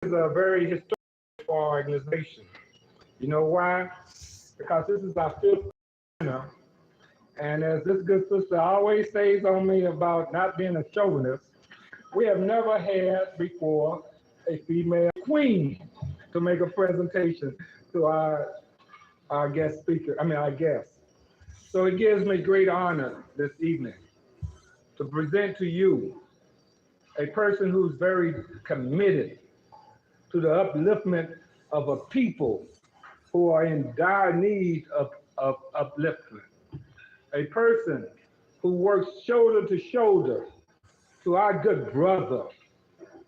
is a very historic for our organization. You know why? Because this is our fifth dinner. And as this good sister always says on me about not being a chauvinist, we have never had before a female queen to make a presentation to our guest speaker, our guest. So it gives me great honor this evening to present to you a person who's very committed to the upliftment of a people who are in dire need of upliftment. A person who works shoulder to shoulder to our good brother,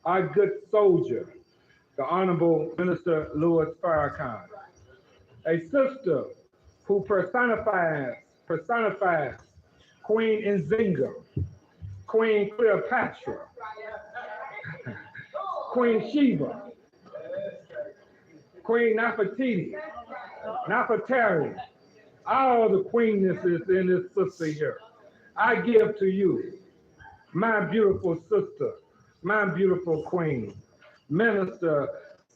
our good soldier, the Honorable Minister Louis Farrakhan. A sister who personifies Queen Nzinga, Queen Cleopatra, Queen Sheba, Queen Nefertari, all the queennesses in this sister here. I give to you, my beautiful sister, my beautiful queen, Minister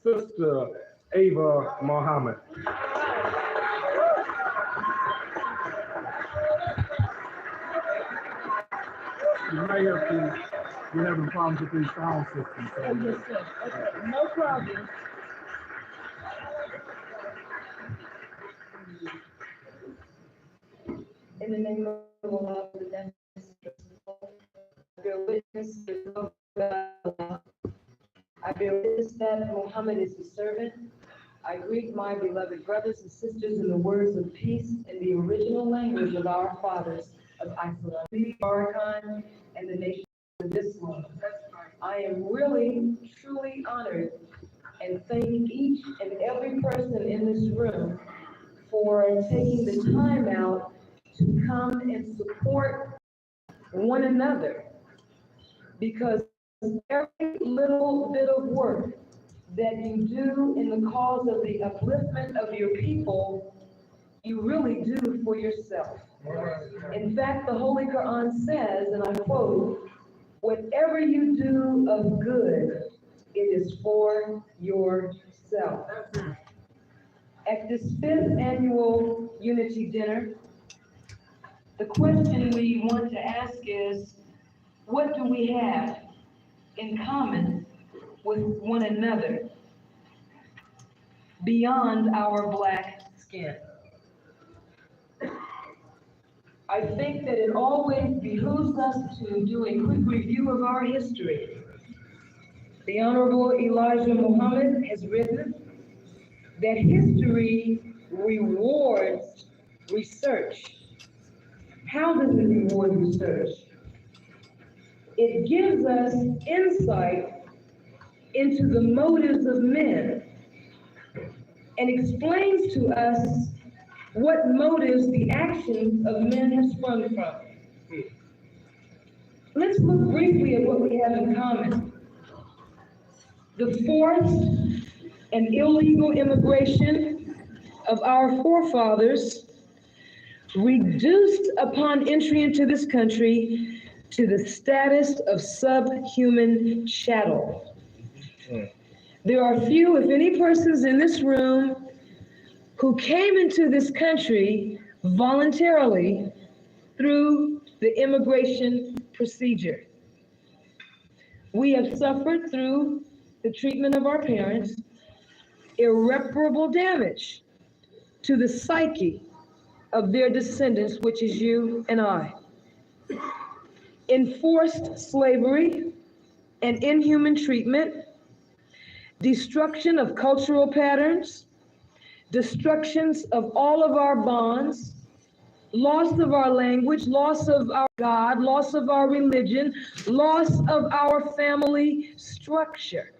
Sister Ava Muhammad. You might have to, we're having problems with these sound systems. So. Oh, yes, sir. Okay, no problem. In the name of Allah, I bear witness to the love of God. I bear witness that Muhammad is his servant. I greet my beloved brothers and sisters in the words of peace in the original language of our fathers of Encyclopedic, Farrakhan, and the nation of Islam. I am really, truly honored and thank each and every person in this room for taking the time out to come and support one another, because every little bit of work that you do in the cause of the upliftment of your people, you really do for yourself. In fact, the Holy Quran says, and I quote, "Whatever you do of good, it is for yourself." At this 5th annual Unity Dinner, the question we want to ask is, what do we have in common with one another beyond our black skin? I think that it always behooves us to do a quick review of our history. The Honorable Elijah Muhammad has written that history rewards research. How does it reward research? It gives us insight into the motives of men and explains to us what motives the actions of men have sprung from. Let's look briefly at what we have in common. The forced and illegal immigration of our forefathers reduced upon entry into this country to the status of subhuman chattel. There are few, if any, persons in this room who came into this country voluntarily through the immigration procedure. We have suffered through the treatment of our parents irreparable damage to the psyche of their descendants, which is you and I. Enforced slavery and inhuman treatment, destruction of cultural patterns, destructions of all of our bonds, loss of our language, loss of our God, loss of our religion, loss of our family structure.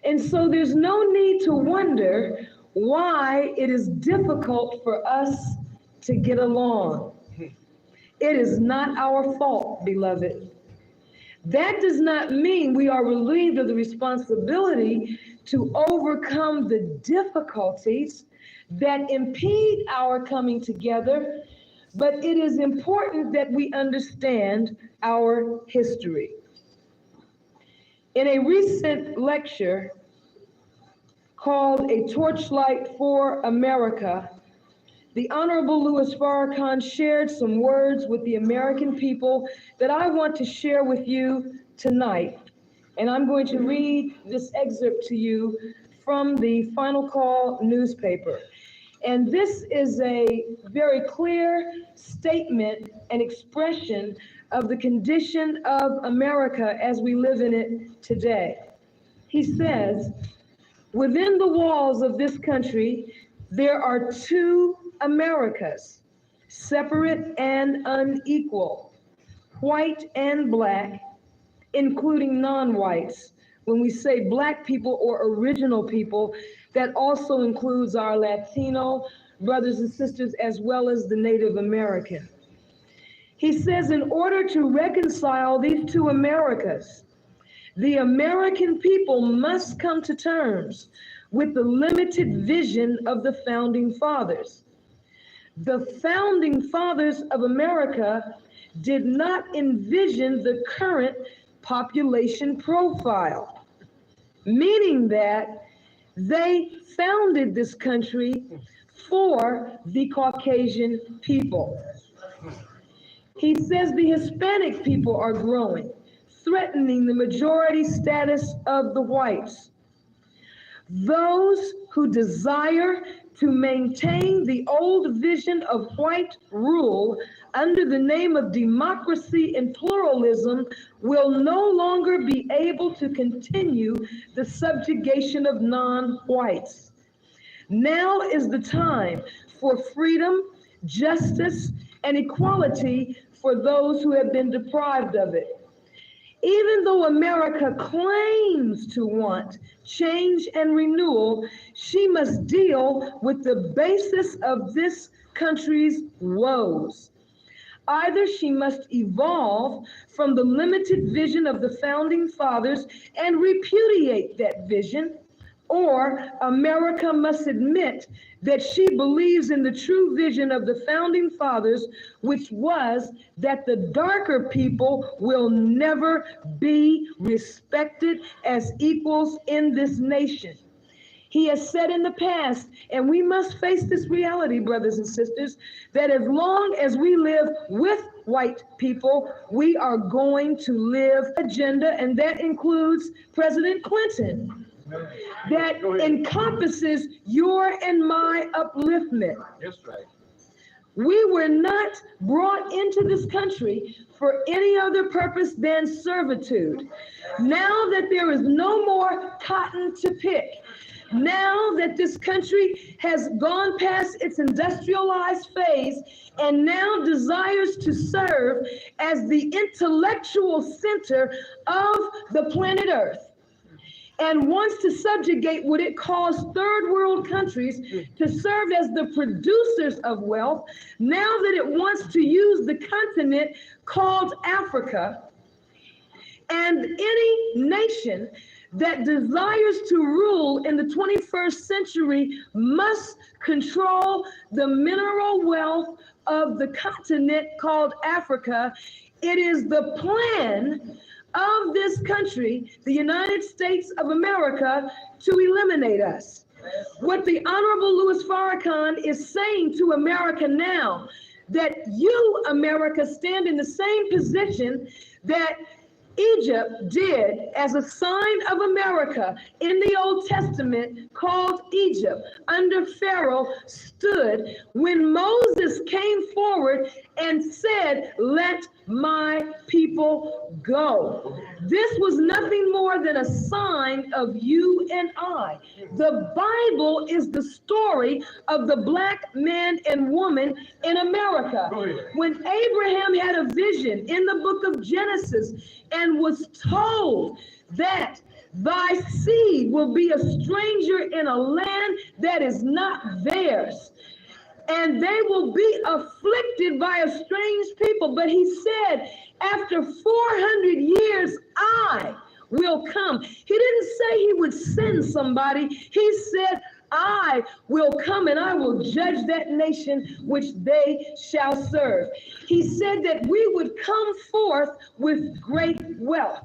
And so there's no need to wonder why it is difficult for us to get along. It is not our fault, beloved. That does not mean we are relieved of the responsibility to overcome the difficulties that impede our coming together, but it is important that we understand our history. In a recent lecture called A Torchlight for America, the Honorable Louis Farrakhan shared some words with the American people that I want to share with you tonight. And I'm going to read this excerpt to you from the Final Call newspaper. And this is a very clear statement and expression of the condition of America as we live in it today. He says, within the walls of this country, there are two Americas, separate and unequal, white and black, including non-whites. When we say black people or original people, that also includes our Latino brothers and sisters as well as the Native American. He says, in order to reconcile these two Americas, the American people must come to terms with the limited vision of the Founding Fathers. The Founding Fathers of America did not envision the current population profile, meaning that they founded this country for the Caucasian people. He says the Hispanic people are growing, threatening the majority status of the whites. Those who desire to maintain the old vision of white rule under the name of democracy and pluralism will no longer be able to continue the subjugation of non-whites. Now is the time for freedom, justice, and equality for those who have been deprived of it. Even though America claims to want change and renewal, she must deal with the basis of this country's woes. Either she must evolve from the limited vision of the Founding Fathers and repudiate that vision, or America must admit that she believes in the true vision of the Founding Fathers, which was that the darker people will never be respected as equals in this nation. He has said in the past, and we must face this reality, brothers and sisters, that as long as we live with white people, we are going to live agenda, and that includes President Clinton, that encompasses your and my upliftment. That's right. We were not brought into this country for any other purpose than servitude. Now that there is no more cotton to pick, now that this country has gone past its industrialized phase and now desires to serve as the intellectual center of the planet Earth, and wants to subjugate what it calls third world countries to serve as the producers of wealth, now that it wants to use the continent called Africa, and any nation that desires to rule in the 21st century must control the mineral wealth of the continent called Africa. It is the plan of this country, the United States of America, to eliminate us. What the Honorable Louis Farrakhan is saying to America now, that you, America, stand in the same position that Egypt did as a sign of America in the Old Testament, called Egypt, under Pharaoh, stood when Moses came forward and said, "Let my people go." This was nothing more than a sign of you and I. The Bible is the story of the black man and woman in America. When Abraham had a vision in the book of Genesis and was told that thy seed will be a stranger in a land that is not theirs, and they will be afflicted by a strange people. But he said, after 400 years, I will come. He didn't say he would send somebody. He said, I will come and I will judge that nation which they shall serve. He said that we would come forth with great wealth.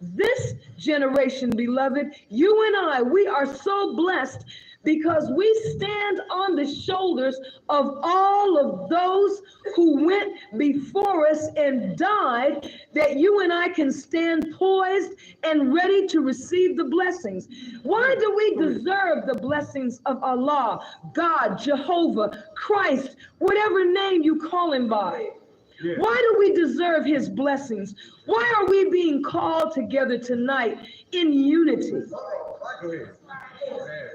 This generation, beloved, you and I, we are so blessed because we stand on the shoulders of all of those who went before us and died, that you and I can stand poised and ready to receive the blessings. Why do we deserve the blessings of Allah, God, Jehovah, Christ, whatever name you call him by? Why do we deserve his blessings? Why are we being called together tonight in unity?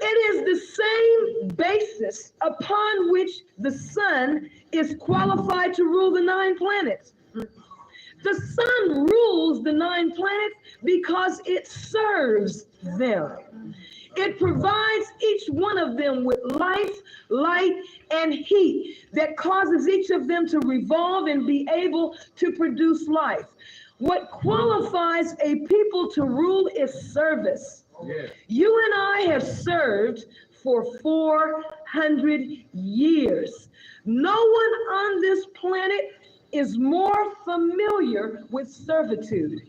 It is the same basis upon which the sun is qualified to rule the 9 planets. The sun rules the 9 planets because it serves them. It provides each one of them with life, light, and heat that causes each of them to revolve and be able to produce life. What qualifies a people to rule is service. Yes. You and I have served for 400 years. No one on this planet is more familiar with servitude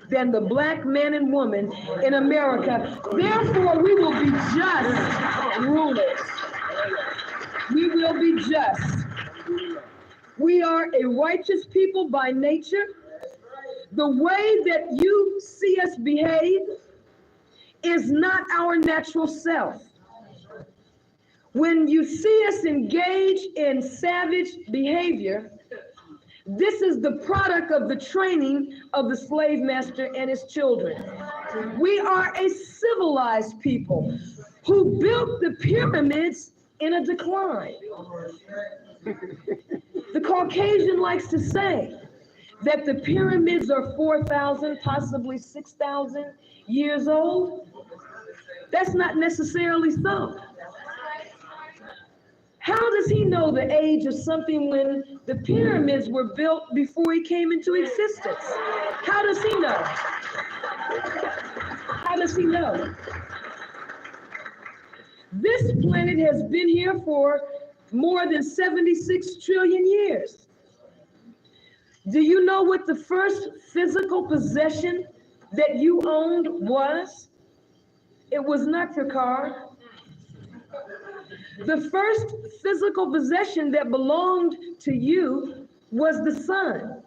than the black man and woman in America. Therefore, we will be just rulers. We will be just. We are a righteous people by nature. The way that you see us behave is not our natural self. When you see us engage in savage behavior, this is the product of the training of the slave master and his children. We are a civilized people who built the pyramids in a decline. The Caucasian likes to say that the pyramids are 4,000, possibly 6,000 years old. That's not necessarily so. How does he know the age of something when the pyramids were built before he came into existence? How does he know? How does he know? This planet has been here for more than 76 trillion years. Do you know what the first physical possession that you owned was? It was not your car. The first physical possession that belonged to you was the sun.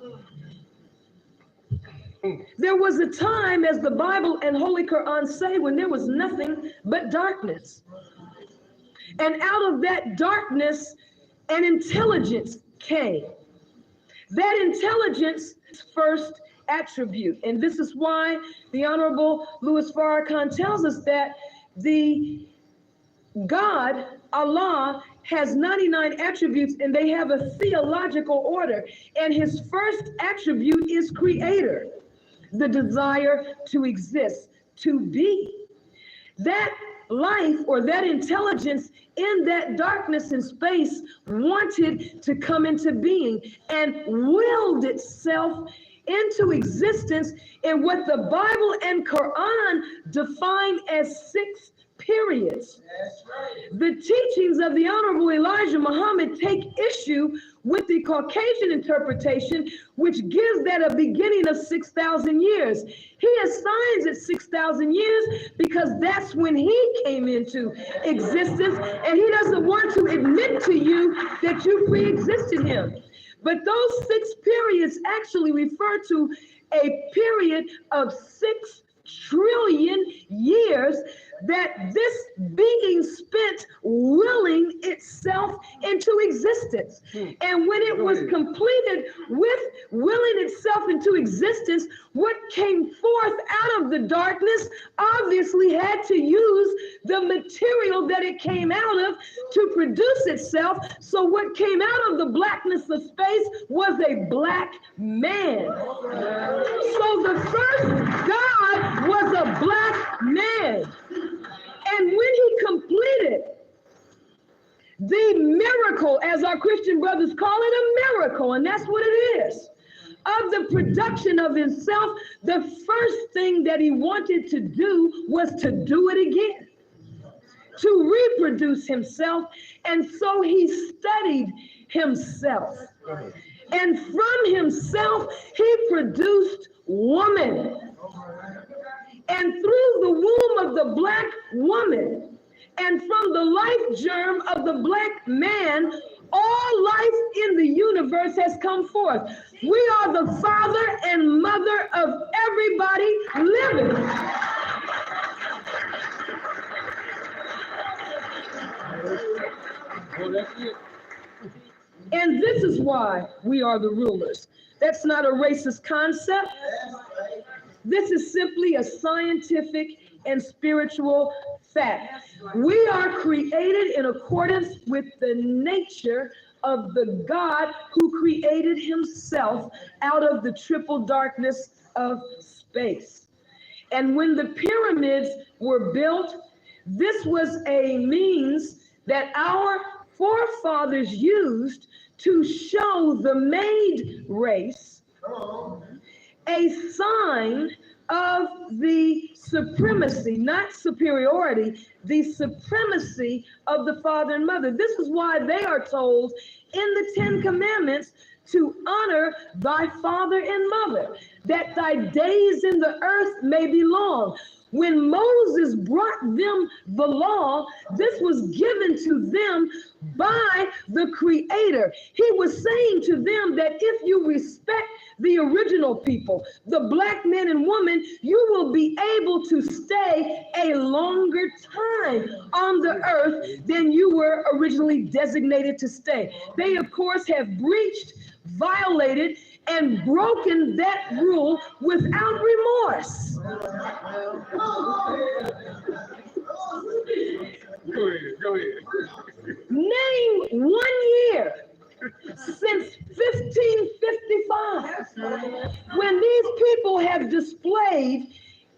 There was a time, as the Bible and Holy Quran say, when there was nothing but darkness. And out of that darkness, an intelligence came. That intelligence first attribute. And this is why the Honorable Louis Farrakhan tells us that the God, Allah, has 99 attributes and they have a theological order. And his first attribute is creator, the desire to exist, to be. That life or that intelligence in that darkness and space wanted to come into being and willed itself into existence in what the Bible and Quran define as 6 periods. The teachings of the Honorable Elijah Muhammad take issue with the Caucasian interpretation, which gives that a beginning of 6,000 years. He assigns it 6,000 years because that's when he came into existence, and he doesn't want to admit to you that you pre-existed him. But those 6 periods actually refer to a period of 6 trillion years that this being spent willing itself into existence. And when it was completed with willing itself into existence, what came forth out of the darkness obviously had to use the material that it came out of to produce itself. So what came out of the blackness of space was a black man. So the first God was a black man. And when he completed the miracle, as our Christian brothers call it, a miracle, and that's what it is, of the production of himself, the first thing that he wanted to do was to do it again, to reproduce himself. And so he studied himself. And from himself, he produced woman. And through the womb of the black woman and from the life germ of the black man, all life in the universe has come forth. We are the father and mother of everybody living. And this is why we are the rulers. That's not a racist concept. This is simply a scientific and spiritual fact. We are created in accordance with the nature of the God who created himself out of the triple darkness of space. And when the pyramids were built, this was a means that our forefathers used to show the made race a sign of the supremacy, not superiority, the supremacy of the father and mother. This is why they are told in the Ten Commandments to honor thy father and mother, that thy days in the earth may be long. When Moses brought them the law, this was given to them by the Creator. He was saying to them that if you respect the original people, the black man and woman, you will be able to stay a longer time on the earth than you were originally designated to stay. They, of course, have breached, violated, and broken that rule without remorse. Go ahead. Name 1 year since 1555 when these people have displayed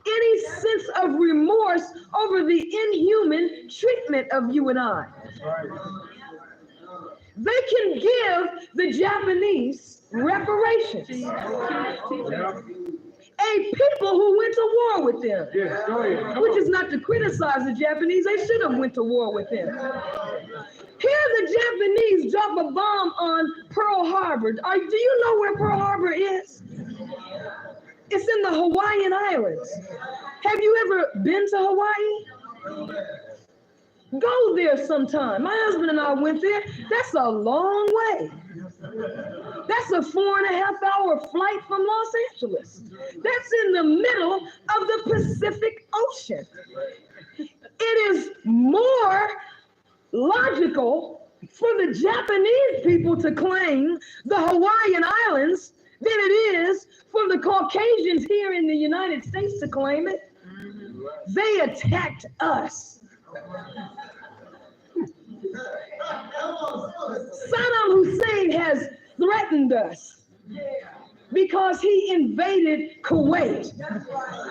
any sense of remorse over the inhuman treatment of you and I. They can give the Japanese reparations. A people who went to war with them. Yes, go ahead. Which is not to criticize the Japanese, they should have went to war with them. Here the Japanese drop a bomb on Pearl Harbor. Do you know where Pearl Harbor is? It's in the Hawaiian Islands. Have you ever been to Hawaii? Go there sometime. My husband and I went there. That's a long way. That's a 4.5-hour flight from Los Angeles. That's in the middle of the Pacific Ocean. It is more logical for the Japanese people to claim the Hawaiian Islands than it is for the Caucasians here in the United States to claim it. They attacked us. Saddam Hussein has threatened us because he invaded Kuwait.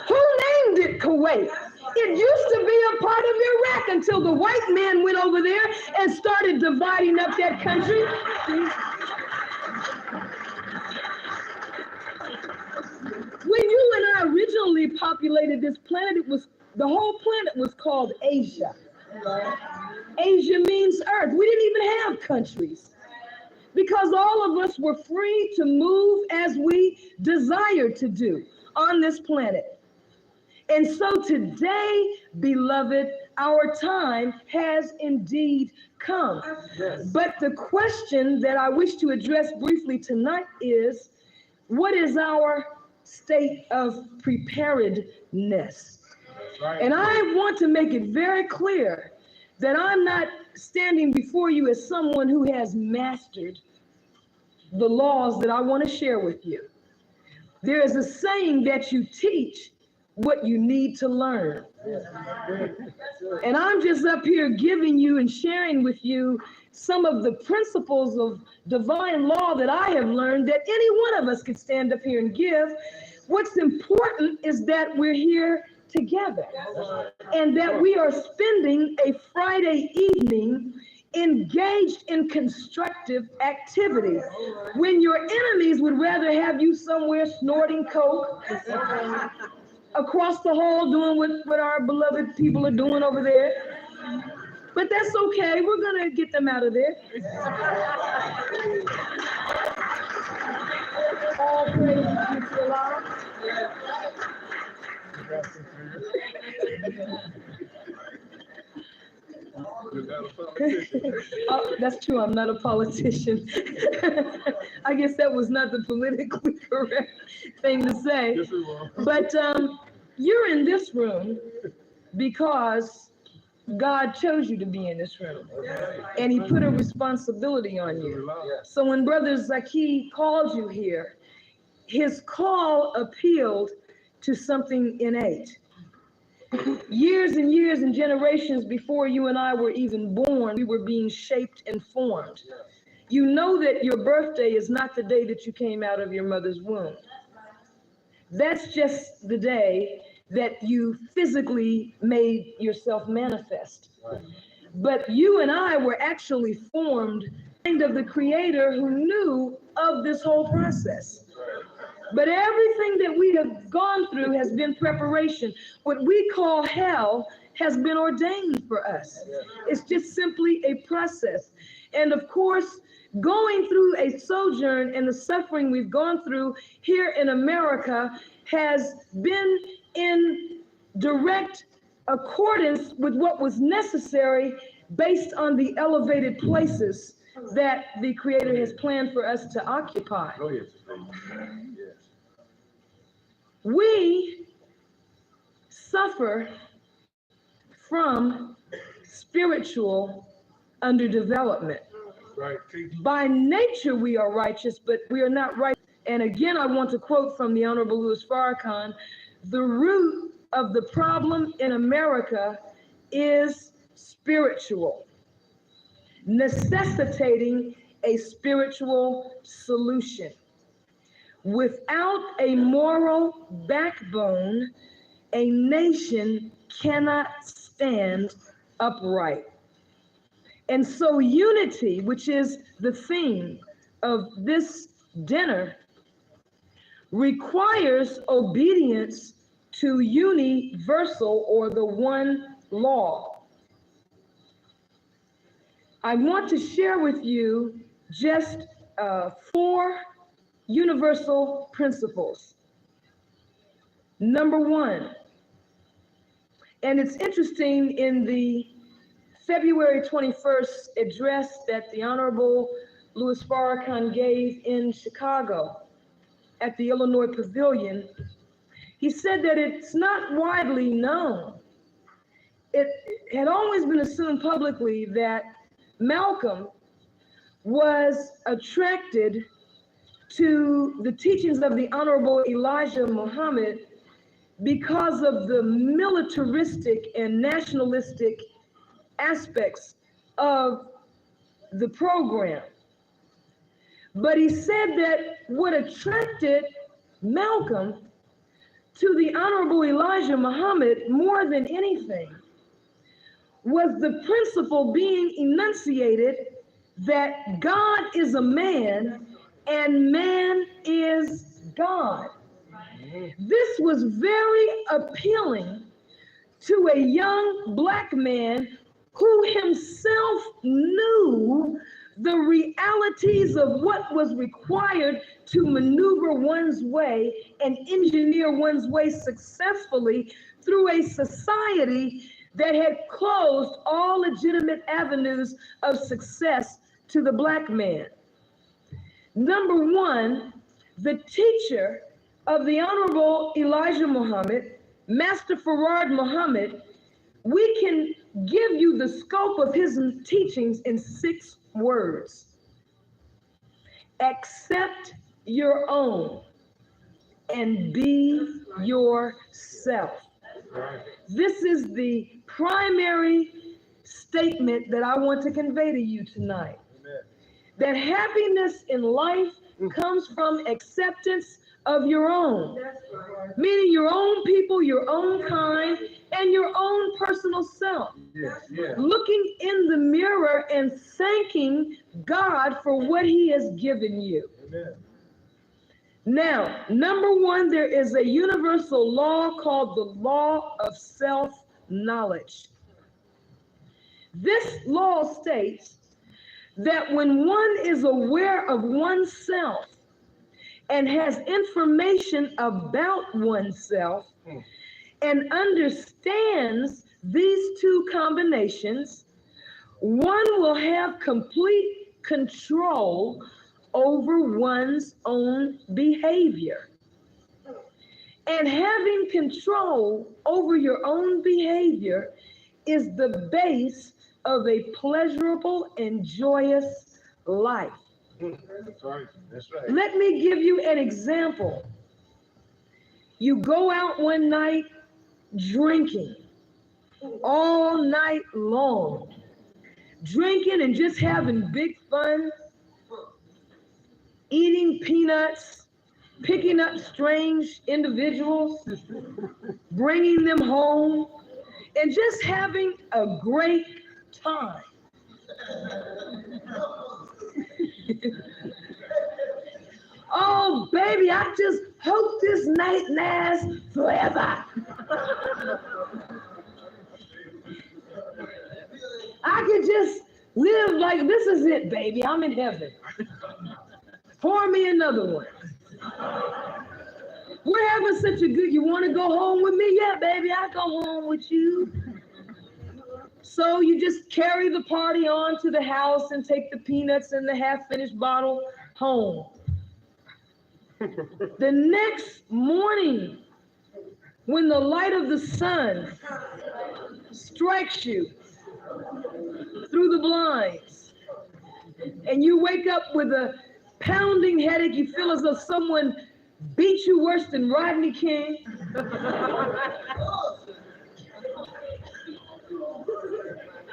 Who named it Kuwait? It used to be a part of Iraq until the white man went over there and started dividing up that country. When you and I originally populated this planet, the whole planet was called Asia. Asia means earth. We didn't even have countries because all of us were free to move as we desired to do on this planet. And so today, beloved, our time has indeed come. Yes. But the question that I wish to address briefly tonight is, what is our state of preparedness? Right. And I want to make it very clear that I'm not standing before you as someone who has mastered the laws that I want to share with you. There is a saying that you teach what you need to learn. And I'm just up here giving you and sharing with you some of the principles of divine law that I have learned that any one of us could stand up here and give. What's important is that we're here together and that we are spending a Friday evening engaged in constructive activity when your enemies would rather have you somewhere snorting coke across the hall doing what our beloved people are doing over there. But that's okay, we're gonna get them out of there. All praise to Allah. Oh, that's true. I'm not a politician. I guess that was not the politically correct thing to say. Yes, it was. But you're in this room because God chose you to be in this room, and He put a responsibility on you. So when Brother Zaki called you here, his call appealed to something innate. Years and years and generations before you and I were even born, we were being shaped and formed. You know that your birthday is not the day that you came out of your mother's womb. That's just the day that you physically made yourself manifest. But you and I were actually formed of the Creator who knew of this whole process. But everything that we have gone through has been preparation. What we call hell has been ordained for us. It's just simply a process. And of course, going through a sojourn and the suffering we've gone through here in America has been in direct accordance with what was necessary based on the elevated places that the Creator has planned for us to occupy. We suffer from spiritual underdevelopment. Right. By nature, we are righteous, but we are not right. And again, I want to quote from the Honorable Louis Farrakhan, the root of the problem in America is spiritual, necessitating a spiritual solution. Without a moral backbone, a nation cannot stand upright. And so unity, which is the theme of this dinner, requires obedience to universal or the one law. I want to share with you just 4 universal principles. Number 1, and it's interesting, in the February 21st address that the Honorable Louis Farrakhan gave in Chicago at the Illinois Pavilion, he said that it's not widely known. It had always been assumed publicly that Malcolm was attracted to the teachings of the Honorable Elijah Muhammad because of the militaristic and nationalistic aspects of the program. But he said that what attracted Malcolm to the Honorable Elijah Muhammad more than anything was the principle being enunciated that God is a man and man is God. This was very appealing to a young Black man who himself knew the realities of what was required to maneuver one's way and engineer one's way successfully through a society that had closed all legitimate avenues of success to the Black man. Number 1, the teacher of the Honorable Elijah Muhammad, Master Farad Muhammad, we can give you the scope of his teachings in 6 words. Accept your own and be yourself. This is the primary statement that I want to convey to you tonight. That happiness in life comes from acceptance of your own, meaning your own people, your own kind, and your own personal self. Looking in the mirror and thanking God for what He has given you. Now, number 1, there is a universal law called the law of self-knowledge. This law states that when one is aware of oneself and has information about oneself, and understands these two combinations, one will have complete control over one's own behavior. And having control over your own behavior is the base of a pleasurable and joyous life. That's right. That's right. Let me give you an example. You go out one night drinking all night long, drinking and just having big fun, eating peanuts, picking up strange individuals, bringing them home, and just having a great time. Oh, baby, I just hope this night lasts forever. I could just live like this is it, baby. I'm in heaven. Pour me another one. We're having such a good, you want to go home with me? Yeah, baby, I'll go home with you. So you just carry the party on to the house and take the peanuts and the half-finished bottle home. The next morning, when the light of the sun strikes you through the blinds, and you wake up with a pounding headache, you feel as though someone beat you worse than Rodney King.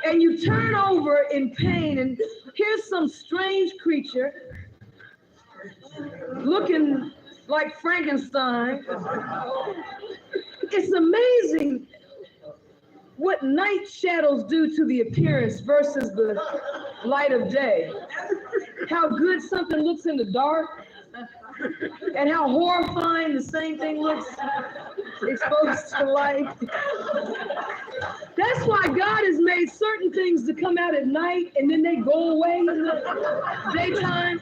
And you turn over in pain, and here's some strange creature looking like Frankenstein. It's amazing what night shadows do to the appearance versus the light of day. How good something looks in the dark, and how horrifying the same thing looks exposed to light. That's why God has made certain things to come out at night and then they go away in the daytime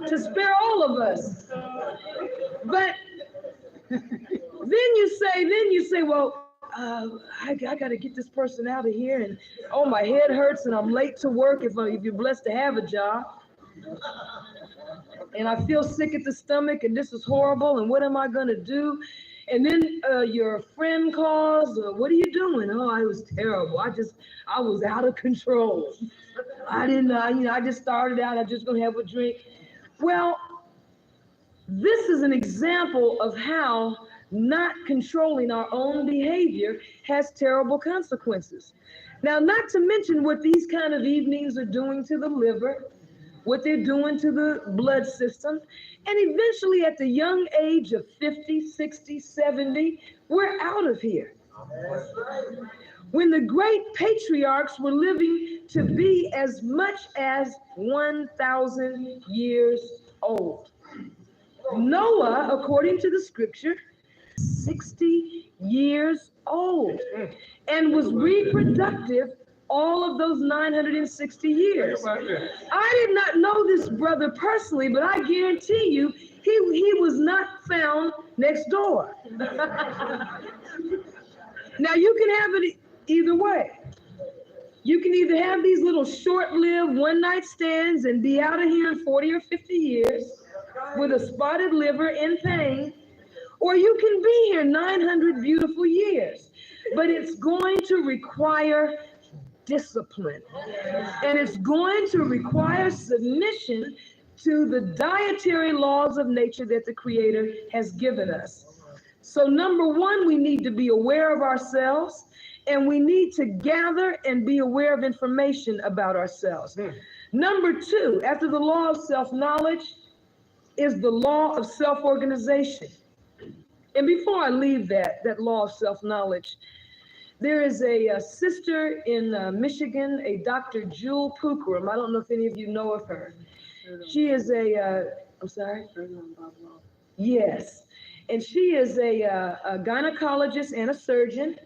to spare all of us. But then you say, well, I got to get this person out of here, and oh, my head hurts and I'm late to work if you're blessed to have a job. And I feel sick at the stomach, and this is horrible, and what am I going to do? And then your friend calls, what are you doing? Oh, it was terrible. I was out of control. I just started out, I'm just going to have a drink. Well, this is an example of how not controlling our own behavior has terrible consequences. Now, not to mention what these kind of evenings are doing to the liver, what they're doing to the blood system, and eventually at the young age of 50, 60, 70, we're out of here. When the great patriarchs were living to be as much as 1,000 years old. Noah, according to the scripture, 60 years old, and was reproductive all of those 960 years. I did not know this brother personally, but I guarantee you, he was not found next door. Now, you can have it either way. You can either have these little short-lived one-night stands and be out of here in 40 or 50 years with a spotted liver in pain, or you can be here 900 beautiful years. But it's going to require discipline, and it's going to require submission to the dietary laws of nature that the Creator has given us. So number one, we need to be aware of ourselves, and we need to gather and be aware of information about ourselves. Number two, after the law of self-knowledge, is the law of self-organization. And before I leave that law of self-knowledge, there is a sister in Michigan, a Dr. Jewel Pookrum. I don't know if any of you know of her. She is I'm sorry? Yes. And she is a gynecologist and a surgeon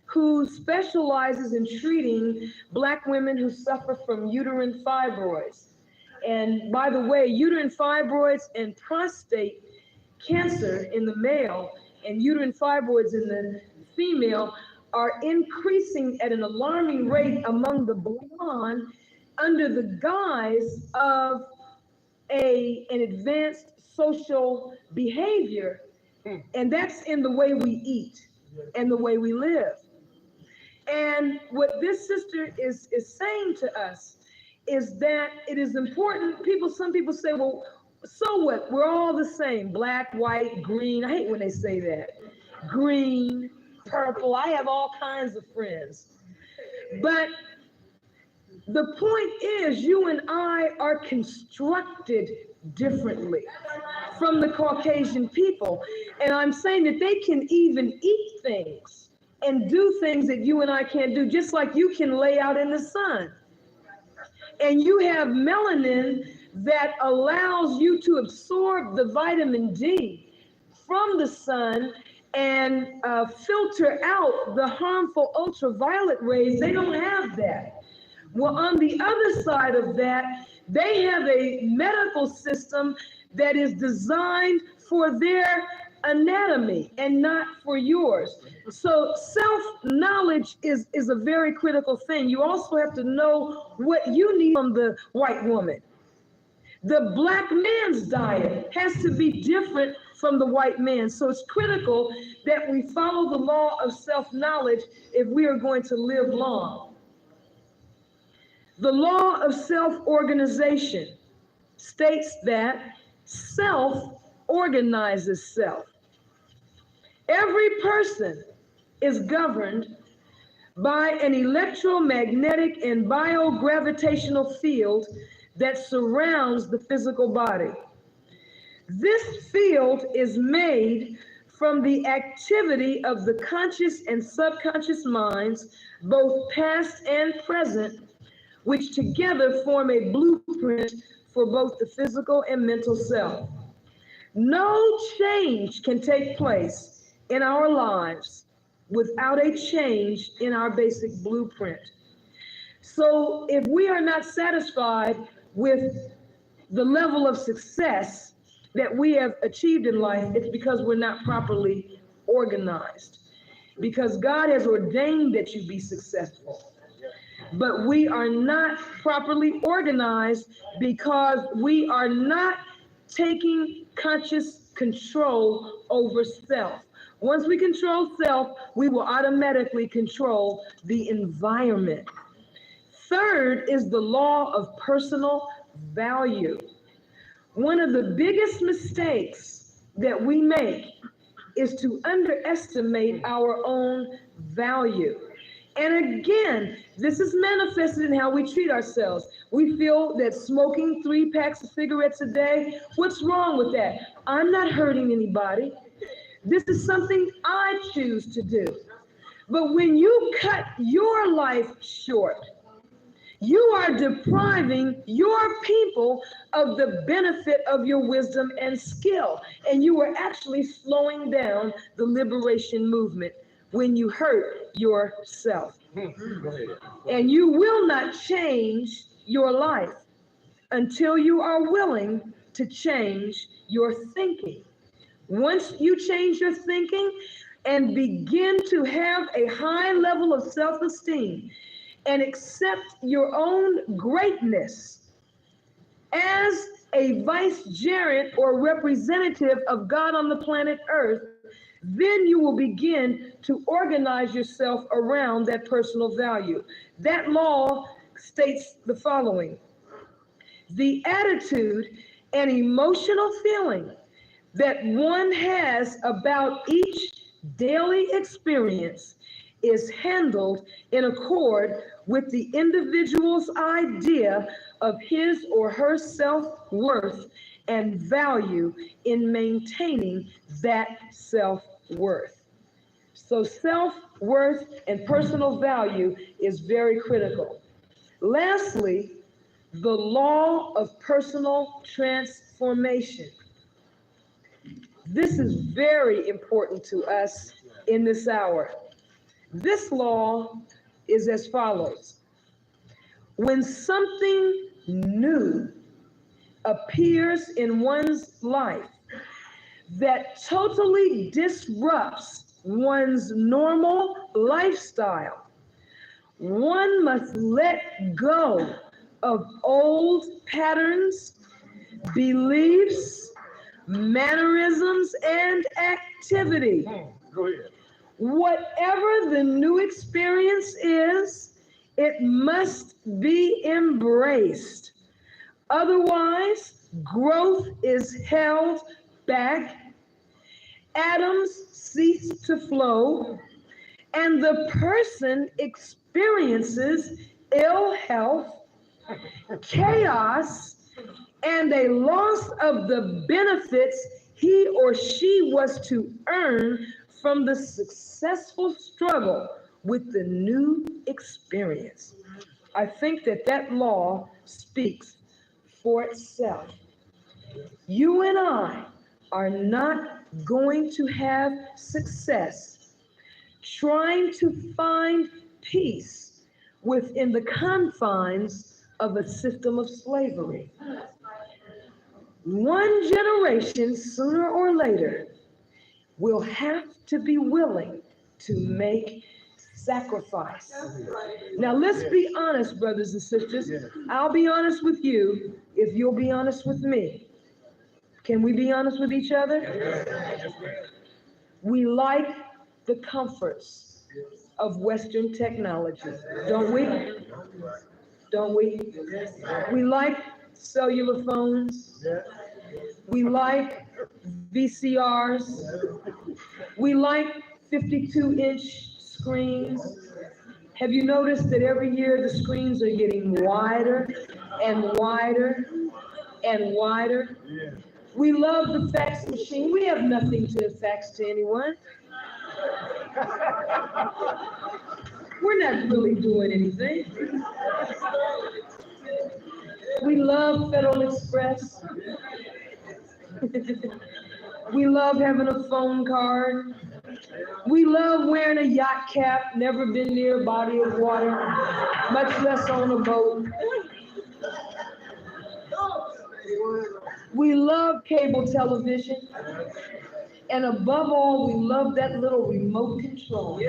who specializes in treating Black women who suffer from uterine fibroids. And by the way, uterine fibroids and prostate cancer in the male and uterine fibroids in the female are increasing at an alarming rate among the blonde under the guise of an advanced social behavior, and that's in the way we eat and the way we live. And what this sister is saying to us is that it is important. Some people say, well, so what? We're all the same, black, white, green. I hate when they say that. Green, purple. I have all kinds of friends. But the point is, you and I are constructed differently from the Caucasian people. And I'm saying that they can even eat things and do things that you and I can't do, just like you can lay out in the sun. And you have melanin that allows you to absorb the vitamin D from the sun and filter out the harmful ultraviolet rays. They don't have that. Well, on the other side of that, they have a medical system that is designed for their anatomy and not for yours. So self-knowledge is a very critical thing. You also have to know what you need from the white woman. The black man's diet has to be different from the white man. So it's critical that we follow the law of self-knowledge if we are going to live long. The law of self-organization states that self organizes self. Every person is governed by an electromagnetic and biogravitational field that surrounds the physical body. This field is made from the activity of the conscious and subconscious minds, both past and present, which together form a blueprint for both the physical and mental self. No change can take place in our lives without a change in our basic blueprint. So if we are not satisfied with the level of success that we have achieved in life, it's because we're not properly organized. Because God has ordained that you be successful. But we are not properly organized because we are not taking conscious control over self. Once we control self, we will automatically control the environment. Third is the law of personal value. One of the biggest mistakes that we make is to underestimate our own value. And again, this is manifested in how we treat ourselves. We feel that smoking 3 packs of cigarettes a day, what's wrong with that? I'm not hurting anybody. This is something I choose to do. But when you cut your life short, you are depriving your people of the benefit of your wisdom and skill. And you are actually slowing down the liberation movement when you hurt yourself. And you will not change your life until you are willing to change your thinking. Once you change your thinking and begin to have a high level of self-esteem and accept your own greatness as a vicegerent or representative of God on the planet Earth, then you will begin to organize yourself around that personal value. That law states the following: the attitude and emotional feeling that one has about each daily experience is handled in accord with the individual's idea of his or her self-worth and value in maintaining that self-worth. So self-worth and personal value is very critical. Lastly, the law of personal transformation. This is very important to us in this hour. This law is as follows. When something new appears in one's life, that totally disrupts one's normal lifestyle. One must let go of old patterns, beliefs, mannerisms, and activity. Go ahead. Whatever the new experience is, it must be embraced. Otherwise, growth is held back, atoms cease to flow, and the person experiences ill health, chaos, and a loss of the benefits he or she was to earn from the successful struggle with the new experience. I think that that law speaks for itself. You and I are not going to have success trying to find peace within the confines of a system of slavery. One generation, sooner or later, will have to be willing to make sacrifice. Now, let's be honest, brothers and sisters. I'll be honest with you if you'll be honest with me. Can we be honest with each other? We like the comforts of Western technology, don't we? Don't we? We like cellular phones. We like VCRs. We like 52-inch screens. Have you noticed that every year the screens are getting wider and wider and wider? We love the fax machine. We have nothing to fax to anyone. We're not really doing anything. We love Federal Express. We love having a phone card. We love wearing a yacht cap, never been near a body of water, much less on a boat. We love cable television. And above all, we love that little remote control.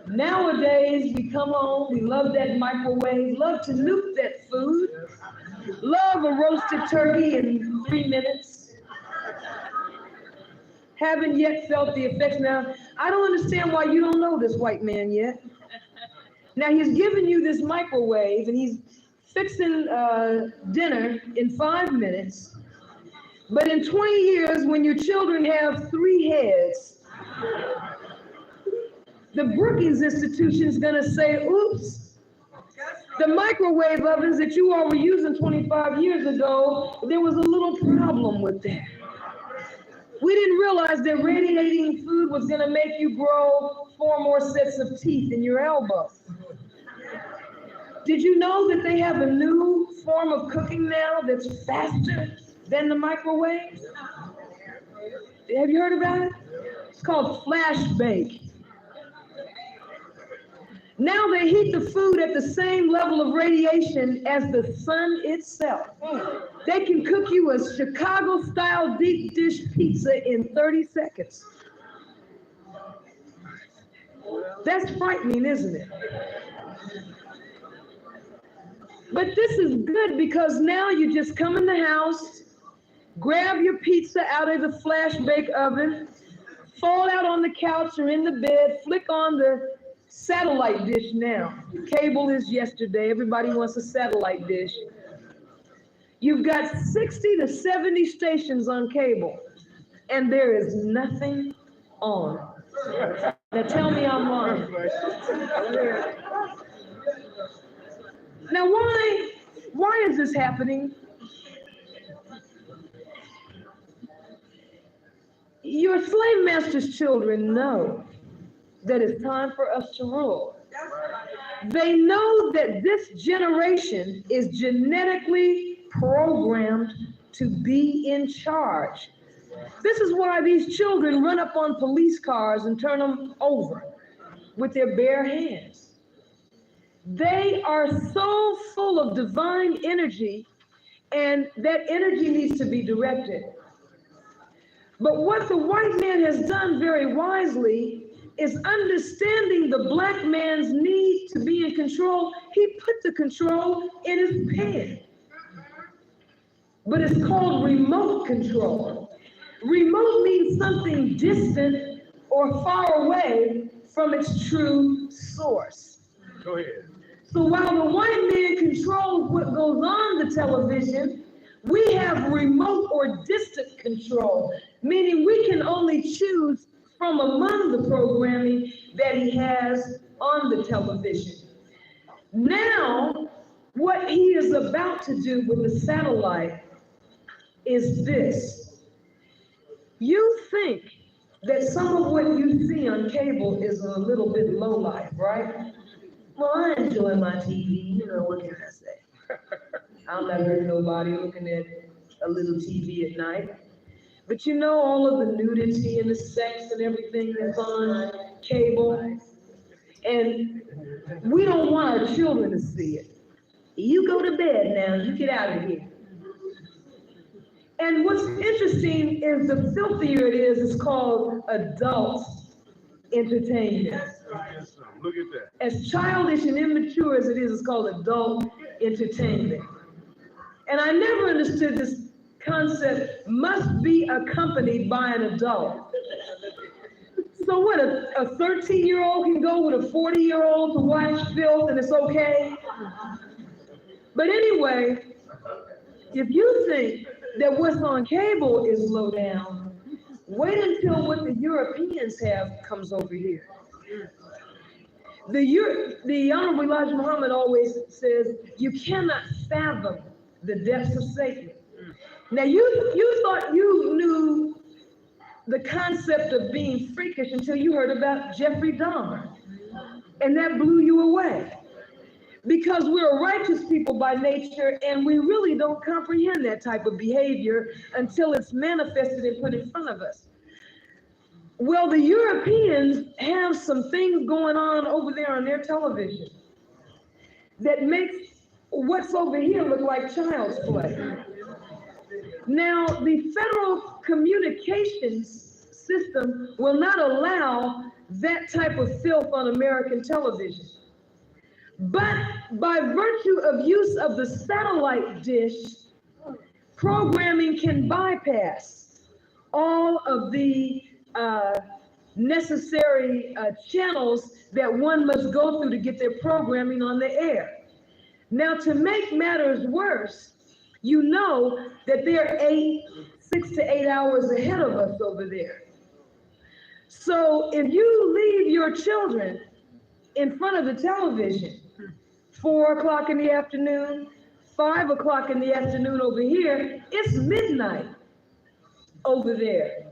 Nowadays, we come home, we love that microwave, love to nuke that food, love a roasted turkey in 3 minutes. Haven't yet felt the effects. Now, I don't understand why you don't know this white man yet. Now, he's giving you this microwave, and he's fixing dinner in 5 minutes. But in 20 years, when your children have 3 heads, the Brookings Institution is going to say, oops, the microwave ovens that you all were using 25 years ago, there was a little problem with that. We didn't realize that radiating food was going to make you grow 4 more sets of teeth in your elbow. Did you know that they have a new form of cooking now that's faster than the microwave? Have you heard about it? It's called flash bake. Now they heat the food at the same level of radiation as the sun itself. They can cook you a Chicago-style deep dish pizza in 30 seconds. That's frightening, isn't it? But this is good because now you just come in the house, grab your pizza out of the flash bake oven, fall out on the couch or in the bed, flick on the satellite dish now. Cable is yesterday. Everybody wants a satellite dish. You've got 60 to 70 stations on cable, and there is nothing on. Now tell me I'm wrong. Now why is this happening? Your slave master's children know that it's time for us to rule. They know that this generation is genetically programmed to be in charge. This is why these children run up on police cars and turn them over with their bare hands. They are so full of divine energy And that energy needs to be directed. But what the white man has done very wisely is understanding the black man's need to be in control. He put the control in his pen. But it's called remote control. Remote means something distant or far away from its true source. Go ahead. So while the white man controls what goes on the television, we have remote or distant control, meaning we can only choose from among the programming that he has on the television. Now, what he is about to do with the satellite is this. You think that some of what you see on cable is a little bit low life, right? Well, I enjoy my TV, you know, what can I say? I'll never hurt nobody looking at a little TV at night. But you know all of the nudity and the sex and everything that's on cable? And we don't want our children to see it. You go to bed now, you get out of here. And what's interesting is the filthier it is, it's called adult entertainment. Look at that. As childish and immature as it is, it's called adult entertainment. And I never understood this concept must be accompanied by an adult. So what, a 13-year-old can go with a 40-year-old to watch filth and it's okay? But anyway, if you think that what's on cable is low down, wait until what the Europeans have comes over here. The Honorable Elijah Muhammad always says, you cannot fathom the depths of Satan. Now, you thought you knew the concept of being freakish until you heard about Jeffrey Dahmer. And that blew you away. Because we're righteous people by nature, and we really don't comprehend that type of behavior until it's manifested and put in front of us. Well, the Europeans have some things going on over there on their television that makes what's over here look like child's play. Now, the Federal Communications System will not allow that type of filth on American television. But by virtue of use of the satellite dish, programming can bypass all of the necessary channels that one must go through to get their programming on the air. Now, to make matters worse, you know that they're 6 to 8 hours ahead of us over there. So if you leave your children in front of the television, 4 o'clock in the afternoon, 5 o'clock in the afternoon over here, it's midnight over there.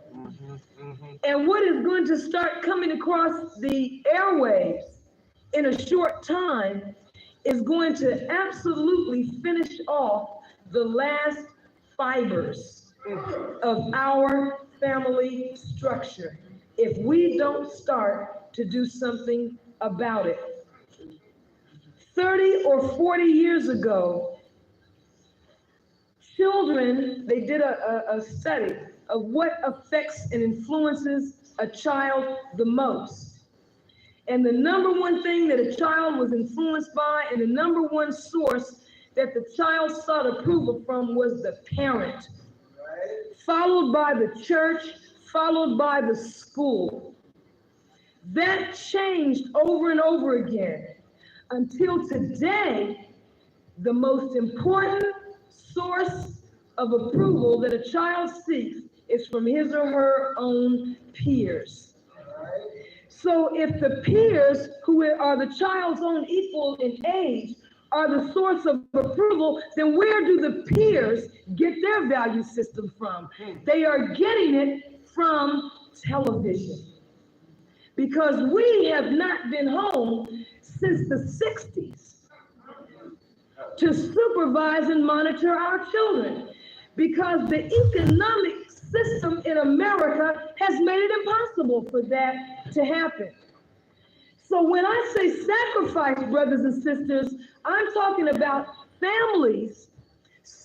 And what is going to start coming across the airwaves in a short time is going to absolutely finish off the last fibers of our family structure if we don't start to do something about it. 30 or 40 years ago, children, they did a study of what affects and influences a child the most. And the number one thing that a child was influenced by, and the number one source that the child sought approval from, was the parent, followed by the church, followed by the school. That changed over and over again until today. The most important source of approval that a child seeks is from his or her own peers. So if the peers, who are the child's own equal in age, are the source of approval, then where do the peers get their value system from? They are getting it from television. Because we have not been home since the 60s to supervise and monitor our children, because the economic system in America has made it impossible for that to happen. So when I say sacrifice, brothers and sisters, I'm talking about families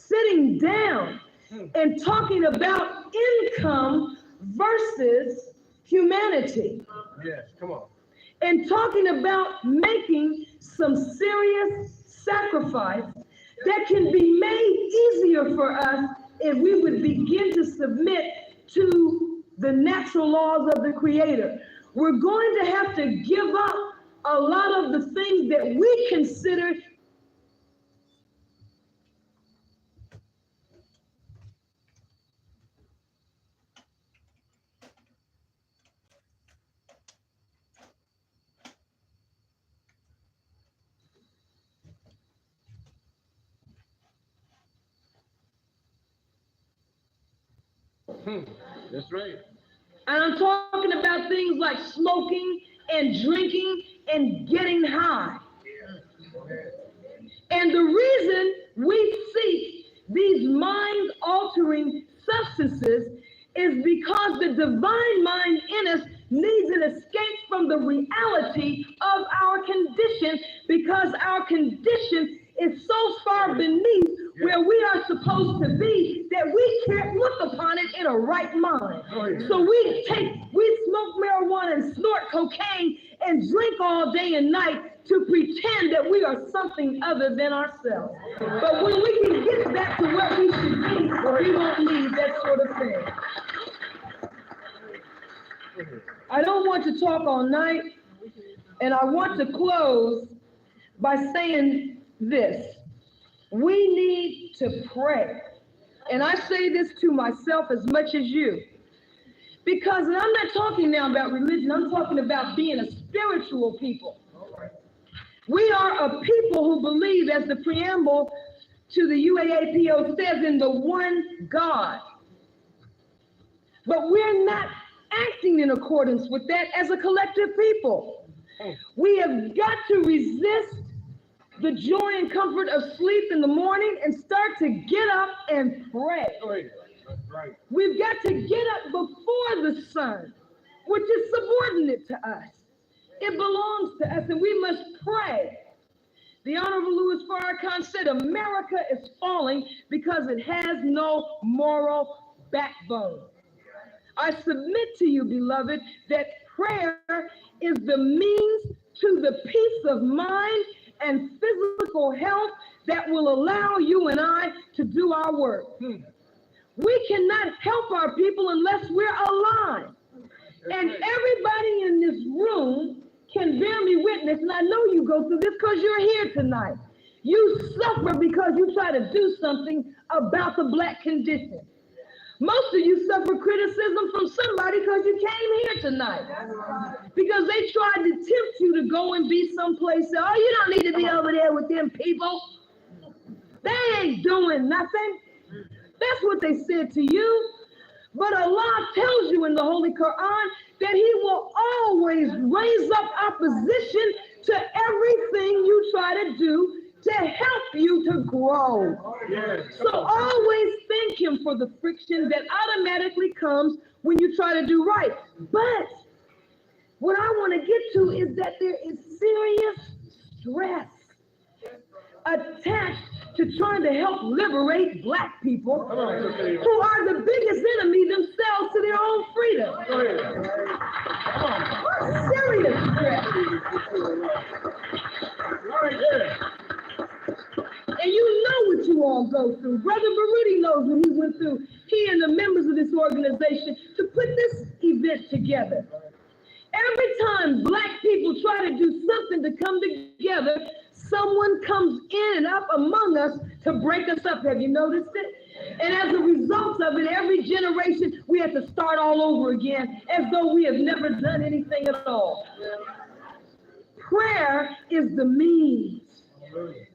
sitting down and talking about income versus humanity. Yes, come on. And talking about making some serious sacrifice that can be made easier for us if we would begin to submit to the natural laws of the Creator. We're going to have to give up a lot of the things that we consider That's right. and I'm talking about things like smoking and drinking and getting high. And the reason we seek these mind-altering substances is because the divine mind in us needs an escape from the reality of our condition, because our condition is so far beneath where we are supposed to be that we can't look upon it in a right mind. So we smoke marijuana and snort cocaine and drink all day and night to pretend that we are something other than ourselves. But when we can get back to what we should be, we won't need that sort of thing. I don't want to talk all night, and I want to close by saying this. We need to pray. And I say this to myself as much as you. Because, and I'm not talking now about religion, I'm talking about being a spiritual people. We are a people who believe, as the preamble to the Uaapo says, in the one God. But we're not acting in accordance with that as a collective people. We have got to resist the joy and comfort of sleep in the morning and start to get up and pray. Right. We've got to get up before the sun, which is subordinate to us. It belongs to us, and we must pray. The Honorable Louis Farrakhan said America is falling because it has no moral backbone. I submit to you, beloved, that prayer is the means to the peace of mind and physical health that will allow you and I to do our work. We cannot help our people unless we're aligned. And everybody in this room can bear me witness, and I know you go through this because you're here tonight. You suffer because you try to do something about the black condition. Most of you suffer criticism from somebody because you came here tonight. Because they tried to tempt you to go and be someplace else. Oh, you don't need to be over there with them people. They ain't doing nothing. That's what they said to you. But Allah tells you in the Holy Quran that He will always raise up opposition to everything you try to do to help you to grow. So always thank Him for the friction that automatically comes when you try to do right. But what I want to get to is that there is serious stress attached to trying to help liberate black people who are the biggest enemy themselves to their own freedom. Serious stress. And you know what you all go through. Brother Baruti knows what he went through, he and the members of this organization, to put this event together. Every time black people try to do something to come together, someone comes in and up among us to break us up. Have you noticed it? And as a result of it, every generation, we have to start all over again, as though we have never done anything at all. Prayer is the means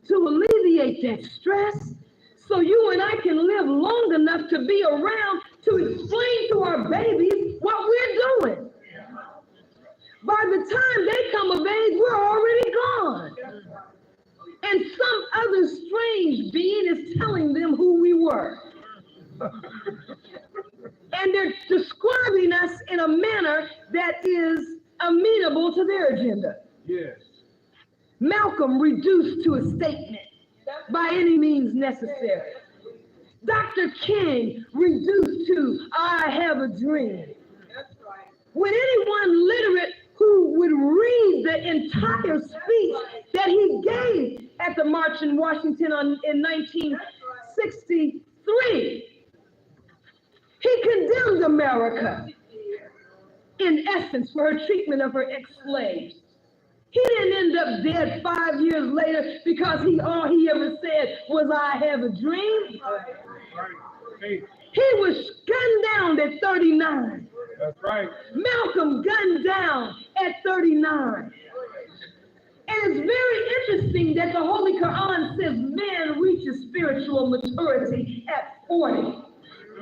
to alleviate that stress, so you and I can live long enough to be around to explain to our babies what we're doing. By the time they come of age, we're already gone. And some other strange being is telling them who we were. And they're describing us in a manner that is amenable to their agenda. Yes. Malcolm reduced to a statement, by any means necessary. Dr. King reduced to, I have a dream. That's right. When anyone literate who would read the entire speech that he gave at the March in Washington in 1963, he condemned America, in essence, for her treatment of her ex-slaves. He didn't end up dead 5 years later because all he ever said was, I have a dream. He was gunned down at 39. That's right. Malcolm gunned down at 39. And it's very interesting that the Holy Quran says man reaches spiritual maturity at 40.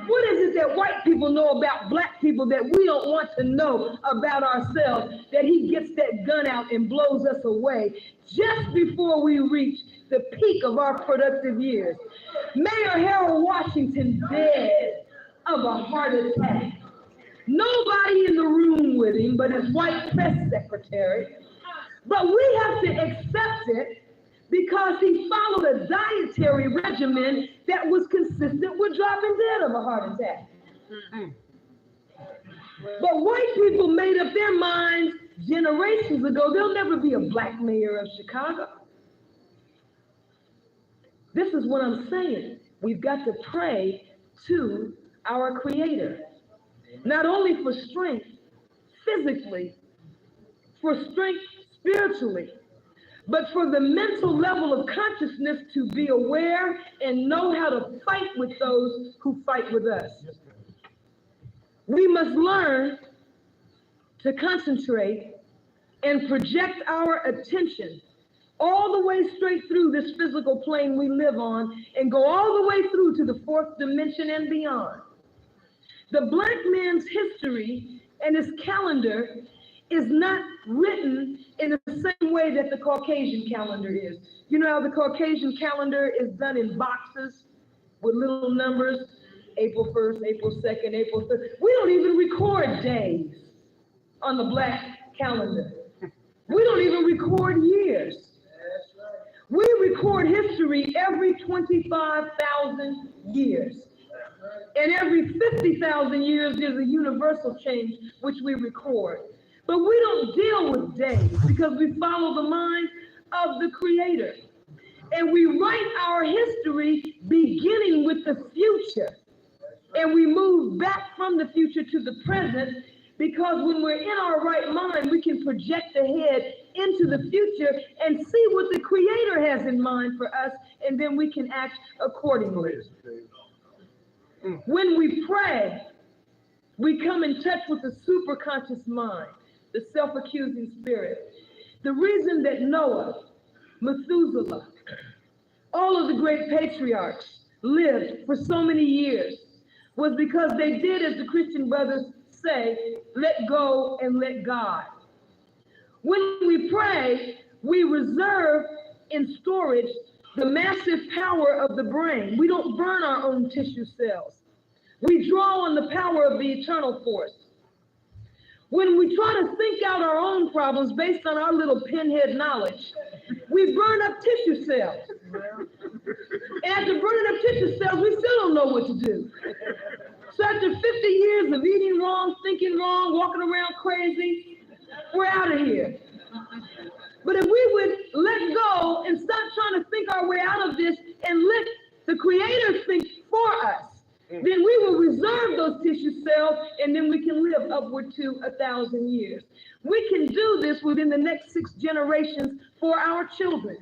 What is it that white people know about black people that we don't want to know about ourselves, that he gets that gun out and blows us away just before we reach the peak of our productive years? Mayor Harold Washington dead of a heart attack. Nobody in the room with him but his white press secretary. But we have to accept it because he followed a dietary regimen that was consistent with dropping dead of a heart attack. But white people made up their minds generations ago, there'll never be a black mayor of Chicago. This is what I'm saying. We've got to pray to our Creator, not only for strength physically, for strength spiritually, but for the mental level of consciousness to be aware and know how to fight with those who fight with us. We must learn to concentrate and project our attention all the way straight through this physical plane we live on and go all the way through to the fourth dimension and beyond. The black man's history and his calendar is not written in the same way that the Caucasian calendar is. You know how the Caucasian calendar is done in boxes with little numbers? April 1st, April 2nd, April 3rd. We don't even record days on the black calendar. We don't even record years. We record history every 25,000 years. And every 50,000 years, there's a universal change which we record. But we don't deal with days because we follow the mind of the Creator. And we write our history beginning with the future. And we move back from the future to the present because when we're in our right mind, we can project ahead into the future and see what the Creator has in mind for us, and then we can act accordingly. When we pray, we come in touch with the superconscious mind, the self-accusing spirit. The reason that Noah, Methuselah, all of the great patriarchs lived for so many years was because they did, as the Christian brothers say, let go and let God. When we pray, we reserve in storage the massive power of the brain. We don't burn our own tissue cells. We draw on the power of the eternal force. When we try to think out our own problems based on our little pinhead knowledge, we burn up tissue cells. And after burning up tissue cells, we still don't know what to do. So after 50 years of eating wrong, thinking wrong, walking around crazy, we're out of here. But if we would let go and stop trying to think our way out of this and let the Creator think for us, then we will reserve those tissue cells and then we can live upward to 1,000 years. We can do this within the next 6 generations for our children.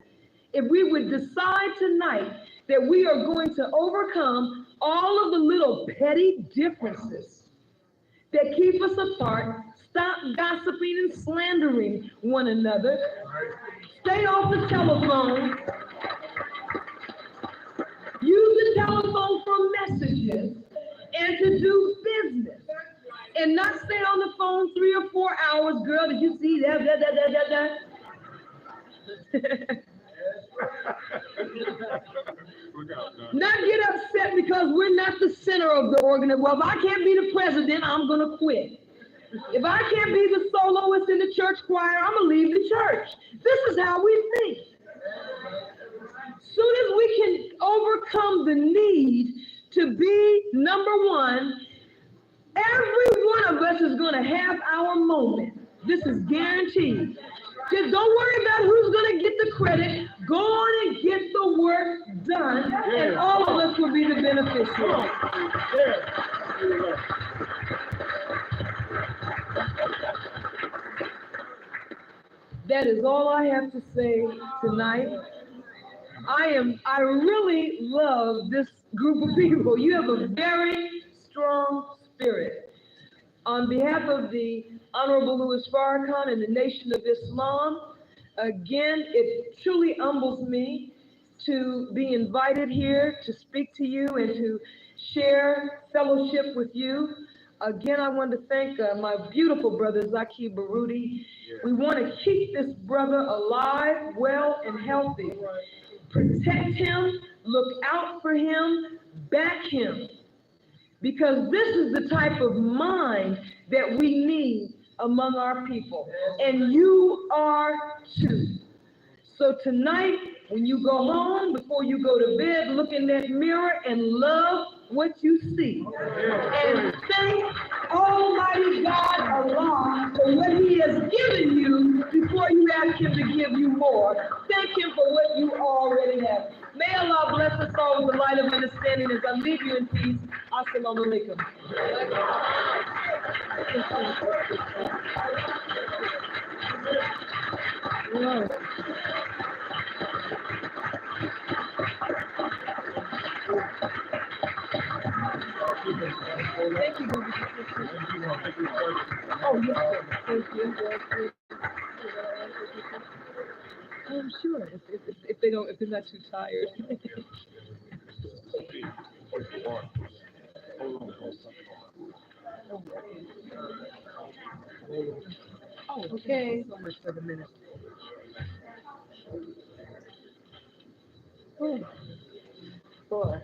If we would decide tonight that we are going to overcome all of the little petty differences that keep us apart, stop gossiping and slandering one another, stay off the telephone, use the telephone for messages and to do business, and not stay on the phone 3 or 4 hours. Girl, did you see that? Not get upset because we're not the center of the organization. Well, if I can't be the president, I'm going to quit. If I can't be the soloist in the church choir, I'm going to leave the church. This is how we think. Soon as we can overcome the need to be number one. Every one of us is going to have our moment. This is guaranteed. Just don't worry about who's going to get the credit. Go on and get the work done, and all of us will be the beneficiaries. That is all I have to say tonight. I really love this group of people. You have a very strong spirit. On behalf of the Honorable Louis Farrakhan and the Nation of Islam, again, it truly humbles me to be invited here to speak to you and to share fellowship with you. Again, I want to thank my beautiful brother, Zaki Baruti. We want to keep this brother alive, well, and healthy. Protect him, look out for him, back him. Because this is the type of mind that we need among our people. And you are too. So tonight, when you go home, before you go to bed, look in that mirror and love what you see. And thank Almighty God Allah for what He has given you before you ask Him to give you more. Thank Him for what you already have. May Allah bless us all with the light of understanding as I leave you in peace. Assalamu alaikum. Thank you. Oh, yes, sir. Thank you. I'm sure if they're not too tired. Oh, okay. So much for the minute. Oh, boy.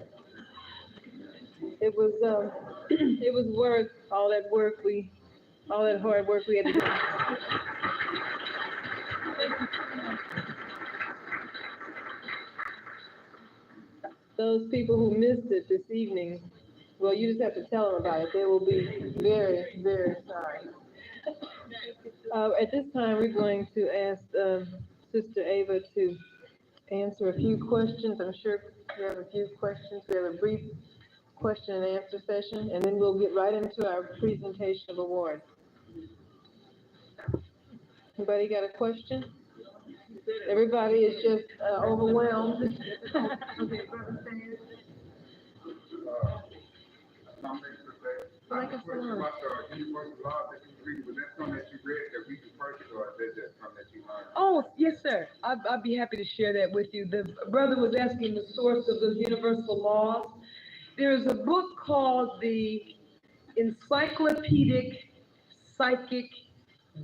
It was worth all that hard work we had to do. Those people who missed it this evening, well, you just have to tell them about it. They will be very, very sorry. At this time, we're going to ask Sister Ava to answer a few questions. I'm sure we have a few questions. We have a brief question and answer session, and then we'll get right into our presentation of awards. Anybody got a question? Everybody is just overwhelmed. Like a salon. Oh, yes, sir. I'd be happy to share that with you. The brother was asking the source of those universal laws. There's a book called the Encyclopedic Psychic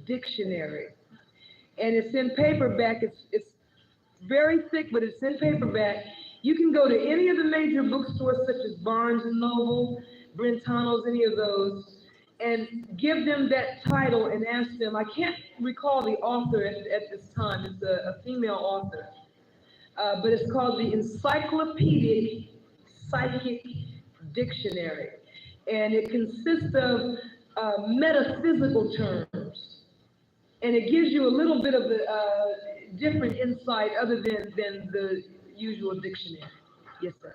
Dictionary, and it's in paperback. It's very thick, but it's in paperback. You can go to any of the major bookstores such as Barnes and Noble, Brentano's, any of those, and give them that title and ask them. I can't recall the author at this time. It's a female author, but it's called the Encyclopedic Psychic Dictionary, and it consists of metaphysical terms, and it gives you a little bit of the different insight other than the usual dictionary. Yes, sir.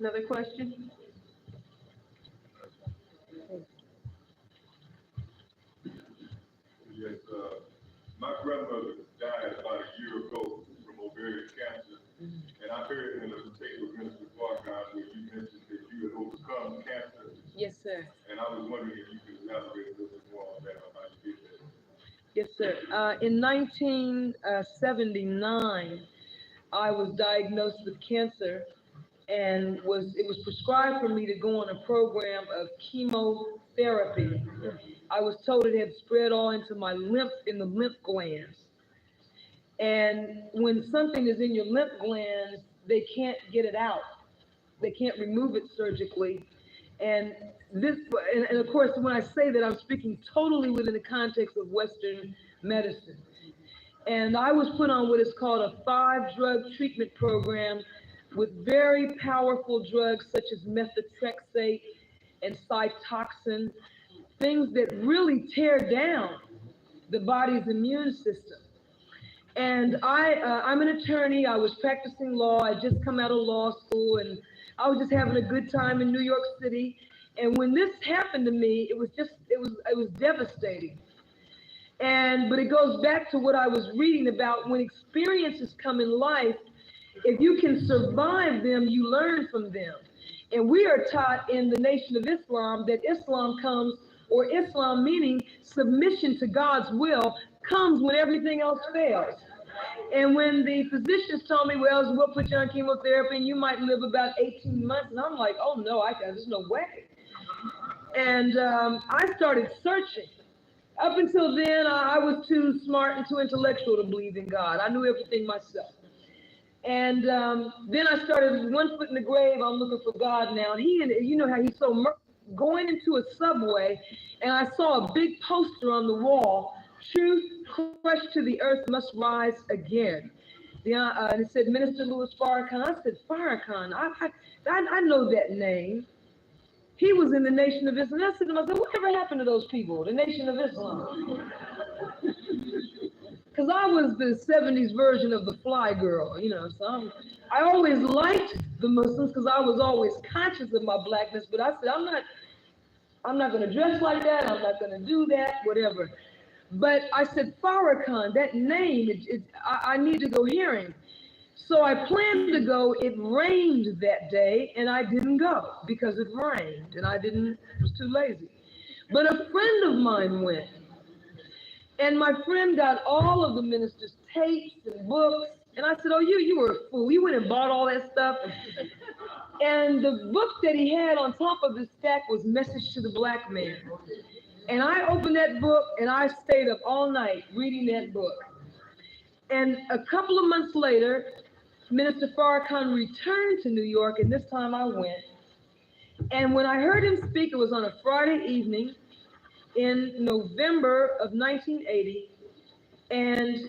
Another question? Yes, my grandmother died about a year ago from ovarian cancer, and I heard in a tape with Mr. Farrakhan where you mentioned that you had overcome cancer. Yes, sir. And I was wondering if you could elaborate a little bit more on that, on how you did that. Yes, sir. In 1979, I was diagnosed with cancer, and it was prescribed for me to go on a program of chemotherapy. I was told it had spread all into my lymph glands. And when something is in your lymph glands, they can't get it out. They can't remove it surgically. And of course, when I say that, I'm speaking totally within the context of Western medicine. And I was put on what is called a 5-drug treatment program with very powerful drugs such as methotrexate and Cytoxin, things that really tear down the body's immune system. And I'm an attorney. I was practicing law. I just come out of law school, and I was just having a good time in New York City. And when this happened to me, it was devastating. But it goes back to what I was reading about. When experiences come in life, if you can survive them, you learn from them. And we are taught in the Nation of Islam that Islam meaning submission to God's will, comes when everything else fails. And when the physicians told me, well, we'll put you on chemotherapy and you might live about 18 months. And I'm like, oh no, there's no way. And I started searching. Up until then, I was too smart and too intellectual to believe in God. I knew everything myself. And then I started one foot in the grave. I'm looking for God now. And you know how he's so going into a subway, and I saw a big poster on the wall: "Truth crushed to the earth must rise again." And it said Minister Louis Farrakhan. I said, Farrakhan, I know that name. He was in the Nation of Islam. I said to myself, whatever happened to those people, the Nation of Islam? Because I was the 70s version of the fly girl, so I always liked the Muslims because I was always conscious of my blackness, but I said, I'm not going to dress like that, I'm not going to do that, whatever. But I said, Farrakhan, that name, I need to go hear him. So I planned to go. It rained that day, and I didn't go because it rained, and I was too lazy. But a friend of mine went. And my friend got all of the minister's tapes and books. And I said, oh, you were a fool. You went and bought all that stuff. And the book that he had on top of his stack was Message to the Black Man. And I opened that book, and I stayed up all night reading that book. And a couple of months later, Minister Farrakhan returned to New York, and this time I went. And when I heard him speak, it was on a Friday evening in November of 1980, and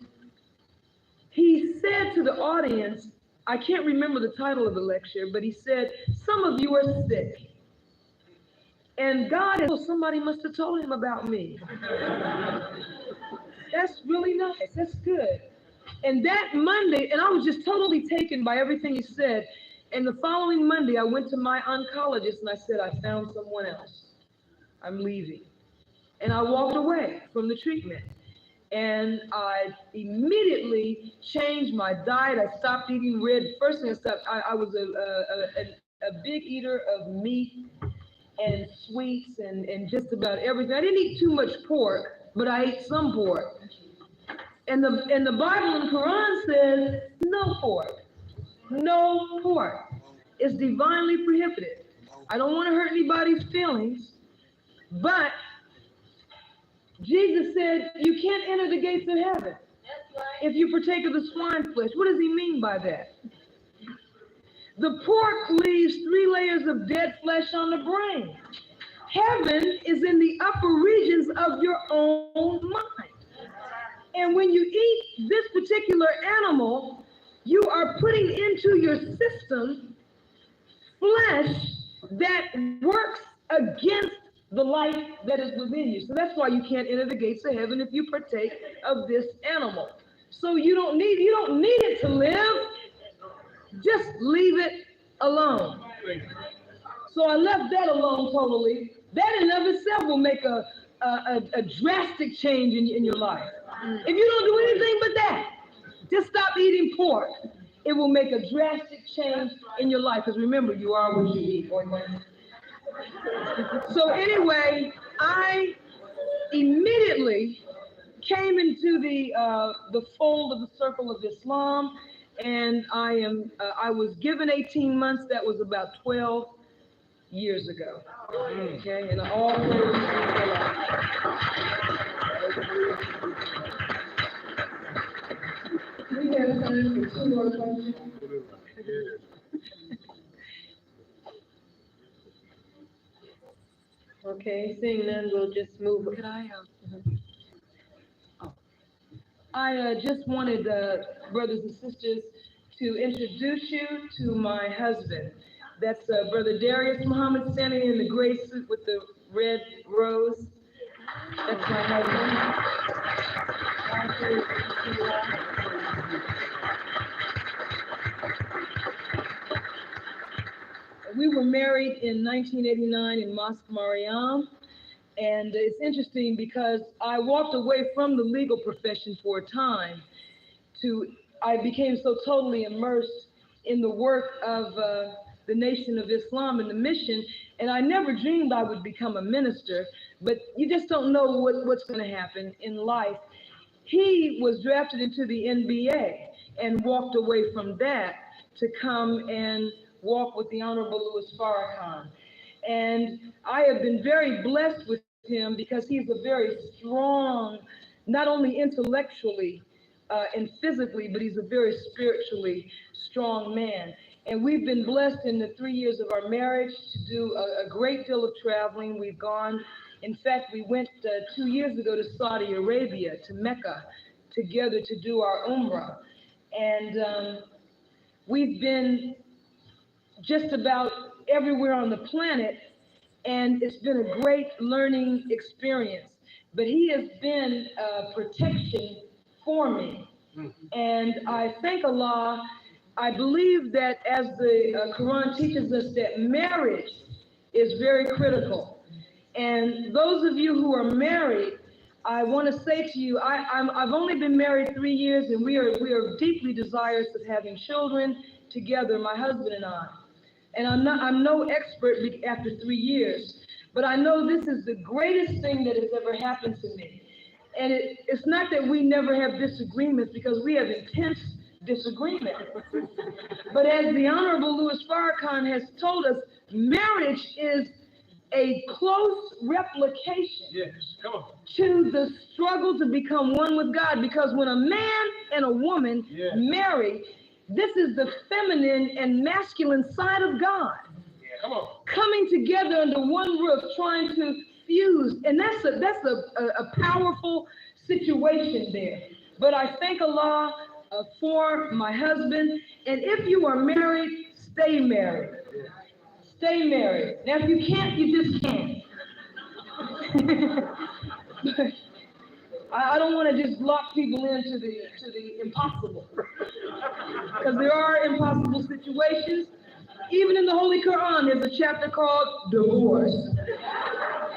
he said to the audience, I can't remember the title of the lecture, but he said, some of you are sick. And somebody must have told him about me. That's really nice. That's good. And that Monday, and I was just totally taken by everything he said. And the following Monday, I went to my oncologist and I said, I found someone else. I'm leaving. And I walked away from the treatment. And I immediately changed my diet. I stopped eating red. First thing I stopped, I was a big eater of meat and sweets and just about everything. I didn't eat too much pork, but I ate some pork. And the Bible and Quran says no pork. No pork. It's divinely prohibited. I don't want to hurt anybody's feelings, but Jesus said you can't enter the gates of heaven if you partake of the swine flesh. What does he mean by that? The pork leaves 3 layers of dead flesh on the brain. Heaven is in the upper regions of your own mind. And when you eat this particular animal, you are putting into your system flesh that works against the life that is within you. So that's why you can't enter the gates of heaven if you partake of this animal. So you don't need it to live. Just leave it alone. So I left that alone totally. That in and of itself will make a drastic change in your life. If you don't do anything but that, just stop eating pork. It will make a drastic change in your life. Because remember, you are what you eat. So anyway, I immediately came into the fold of the circle of Islam, and I was given 18 months. That was about 12 years ago. Okay, and all we have time for 2 more questions. Okay, seeing none, we'll just move. Could I? I just wanted, brothers and sisters, to introduce you to my husband. That's Brother Darius Muhammad, standing in the gray suit with the red rose. That's my husband. We were married in 1989 in Mosque Mariam. And it's interesting because I walked away from the legal profession for a time I became so totally immersed in the work of the Nation of Islam and the mission, and I never dreamed I would become a minister, but you just don't know what's going to happen in life. He was drafted into the NBA and walked away from that to come and walk with the Honorable Louis Farrakhan. And I have been very blessed with him because he's a very strong, not only intellectually and physically, but he's a very spiritually strong man. And we've been blessed in the 3 years of our marriage to do a great deal of traveling. We've gone, in fact, we went 2 years ago to Saudi Arabia, to Mecca, together to do our Umrah. And we've been just about everywhere on the planet, and it's been a great learning experience. But he has been protection for me. And I thank Allah. I believe that as the Quran teaches us that marriage is very critical. And those of you who are married, I want to say to you, I've only been married 3 years, and we are deeply desirous of having children together, my husband and I. And I'm no expert after 3 years, but I know this is the greatest thing that has ever happened to me. And it's not that we never have disagreements, because we have intense disagreement. But as the Honorable Louis Farrakhan has told us, marriage is a close replication to the struggle to become one with God. Because when a man and a woman marry, this is the feminine and masculine side of God coming together under one roof, trying to fuse, and that's a powerful situation there. But I thank Allah for my husband, and if you are married, stay married. Stay married. Now, if you can't, you just can't. I don't want to just lock people into the impossible, because there are impossible situations. Even in the Holy Quran, there's a chapter called divorce.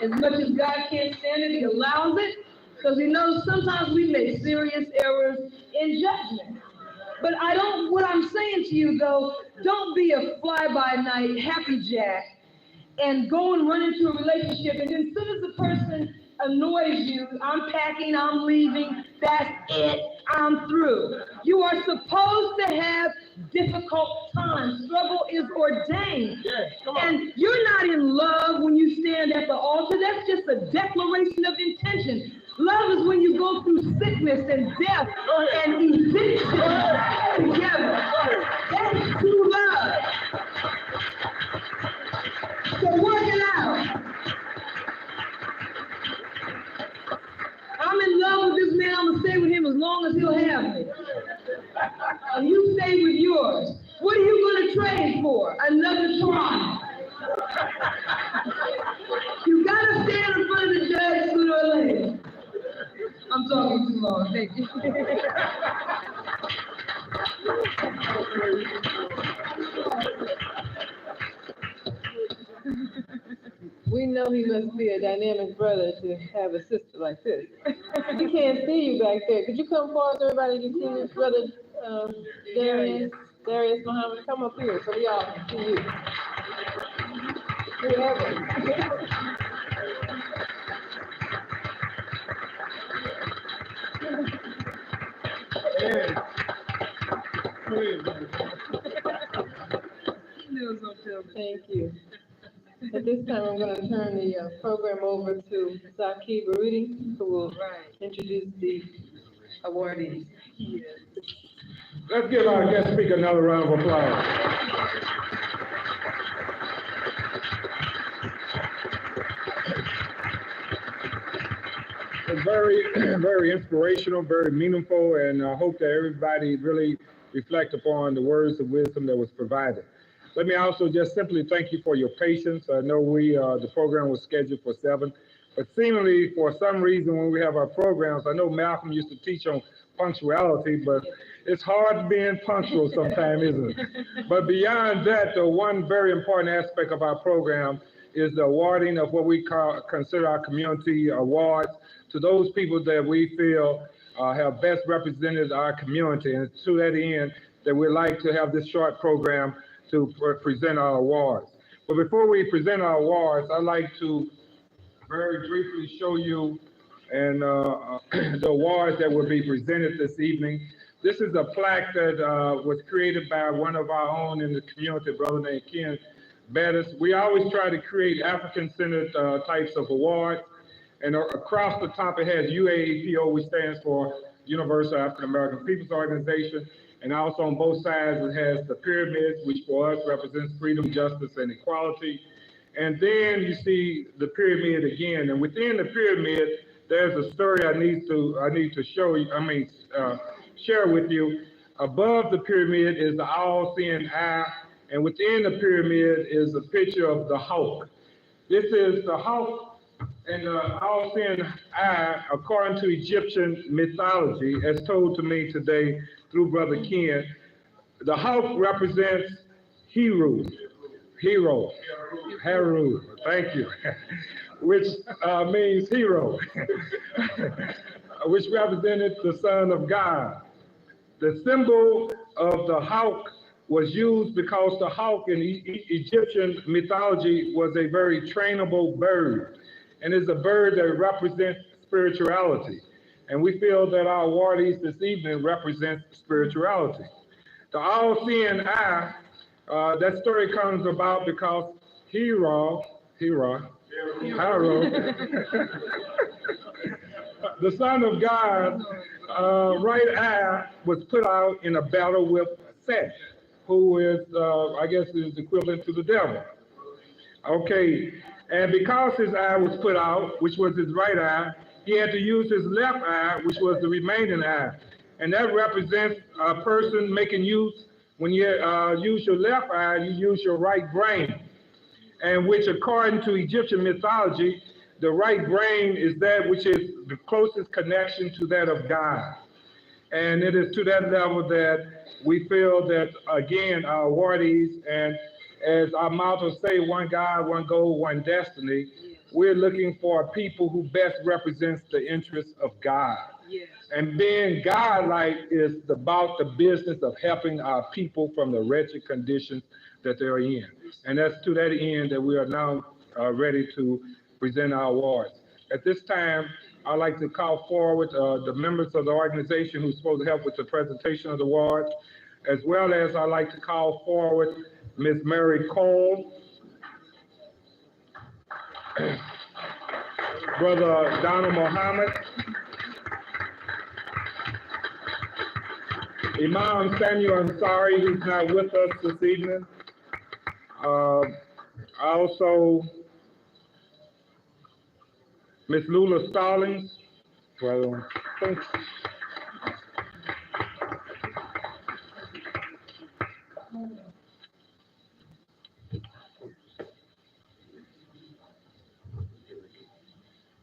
As much as God can't stand it, he allows it, because he knows sometimes we make serious errors in judgment. But what I'm saying to you though, don't be a fly-by-night happy jack and go and run into a relationship, and then as soon as the person annoys you, I'm packing, I'm leaving, that's it, I'm through. You are supposed to have difficult times. Struggle is ordained. And you're not in love when you stand at the altar. That's just a declaration of intention. Love is when you go through sickness and death and eviction together. That's true love. So work it out. I'm in love with this man. I'm going to stay with him as long as he'll have me. And you stay with yours. What are you going to trade for? Another try. You got to stand in front of the judge sooner or later. I'm talking too long. Thank you. We know he must be a dynamic brother to have a sister like this. We can't see you back there. Could you come forward so everybody can see you, brother Darius Muhammad? Come up here so we all can see you. Whoever. Thank you. At this time, I'm going to turn the program over to Zaki Baruti, who will introduce the awardees. Let's give our guest speaker another round of applause. was very, very inspirational, very meaningful, and I hope that everybody really reflect upon the words of wisdom that was provided. Let me also just simply thank you for your patience. I know the program was scheduled for 7, but seemingly for some reason when we have our programs, I know Malcolm used to teach on punctuality, but it's hard being punctual sometimes, isn't it? But beyond that, the one very important aspect of our program is the awarding of what we consider our community awards to those people that we feel have best represented our community. And it's to that end that we'd like to have this short program to present our awards. But before we present our awards, I'd like to very briefly show you and the awards that will be presented this evening. This is a plaque that was created by one of our own in the community, brother named Ken Bettis. We always try to create African-centered types of awards. And across the top it has UAAPO, which stands for Universal African American People's Organization. And also on both sides it has the pyramids, which for us represents freedom, justice, and equality. And then you see the pyramid again. And within the pyramid, there's a story I need to show you, share with you. Above the pyramid is the all-seeing eye, and within the pyramid is a picture of the hawk. This is the hawk and the all-seeing eye, according to Egyptian mythology, as told to me today through Brother Ken. The hawk represents Heru, thank you, which means hero, which represented the Son of God. The symbol of the hawk was used because the hawk in Egyptian mythology was a very trainable bird, and is a bird that represents spirituality. And we feel that our awardees this evening represent spirituality. The all-seeing eye, that story comes about because Hero, the Son of God, right eye was put out in a battle with Set, who is, I guess, is equivalent to the devil. Okay, and because his eye was put out, which was his right eye, he had to use his left eye, which was the remaining eye. And that represents a person making use, when you use your left eye, you use your right brain. And which, according to Egyptian mythology, the right brain is that which is the closest connection to that of God. And it is to that level that we feel that, again, our awardees, and as our motto say, one God, one goal, one destiny, we're looking for people who best represents the interests of God. Yes. And being God-like is about the business of helping our people from the wretched conditions that they're in. And that's to that end that we are now ready to present our awards. At this time, I'd like to call forward the members of the organization who's supposed to help with the presentation of the awards, as well as I'd like to call forward Ms. Mary Cole, Brother Donald Muhammad, Imam Samuel Ansari, who's not with us this evening. Also, Ms. Lula Stallings. Well, thanks.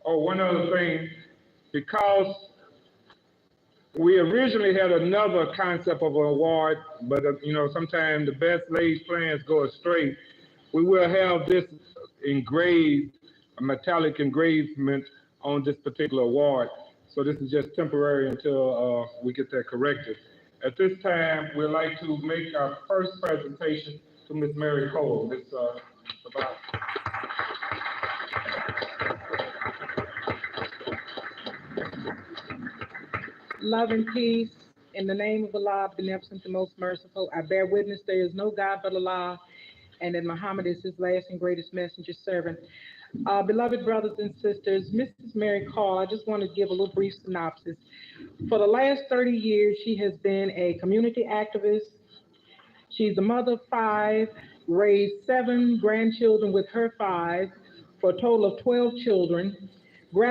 Oh, one other thing, because we originally had another concept of an award, but sometimes the best laid plans go astray. We will have this engraved, a metallic engravement on this particular award. So this is just temporary until we get that corrected. At this time, we'd like to make our first presentation to Ms. Mary Cole. Ms. About. Love and peace. In the name of Allah, beneficent and most merciful, I bear witness there is no God but Allah, and that Muhammad is his last and greatest messenger servant. Beloved brothers and sisters, Mrs. Mary Cole, I just want to give a little brief synopsis. For the last 30 years, she has been a community activist. She's the mother of 5, raised 7 grandchildren with her 5, for a total of 12 children.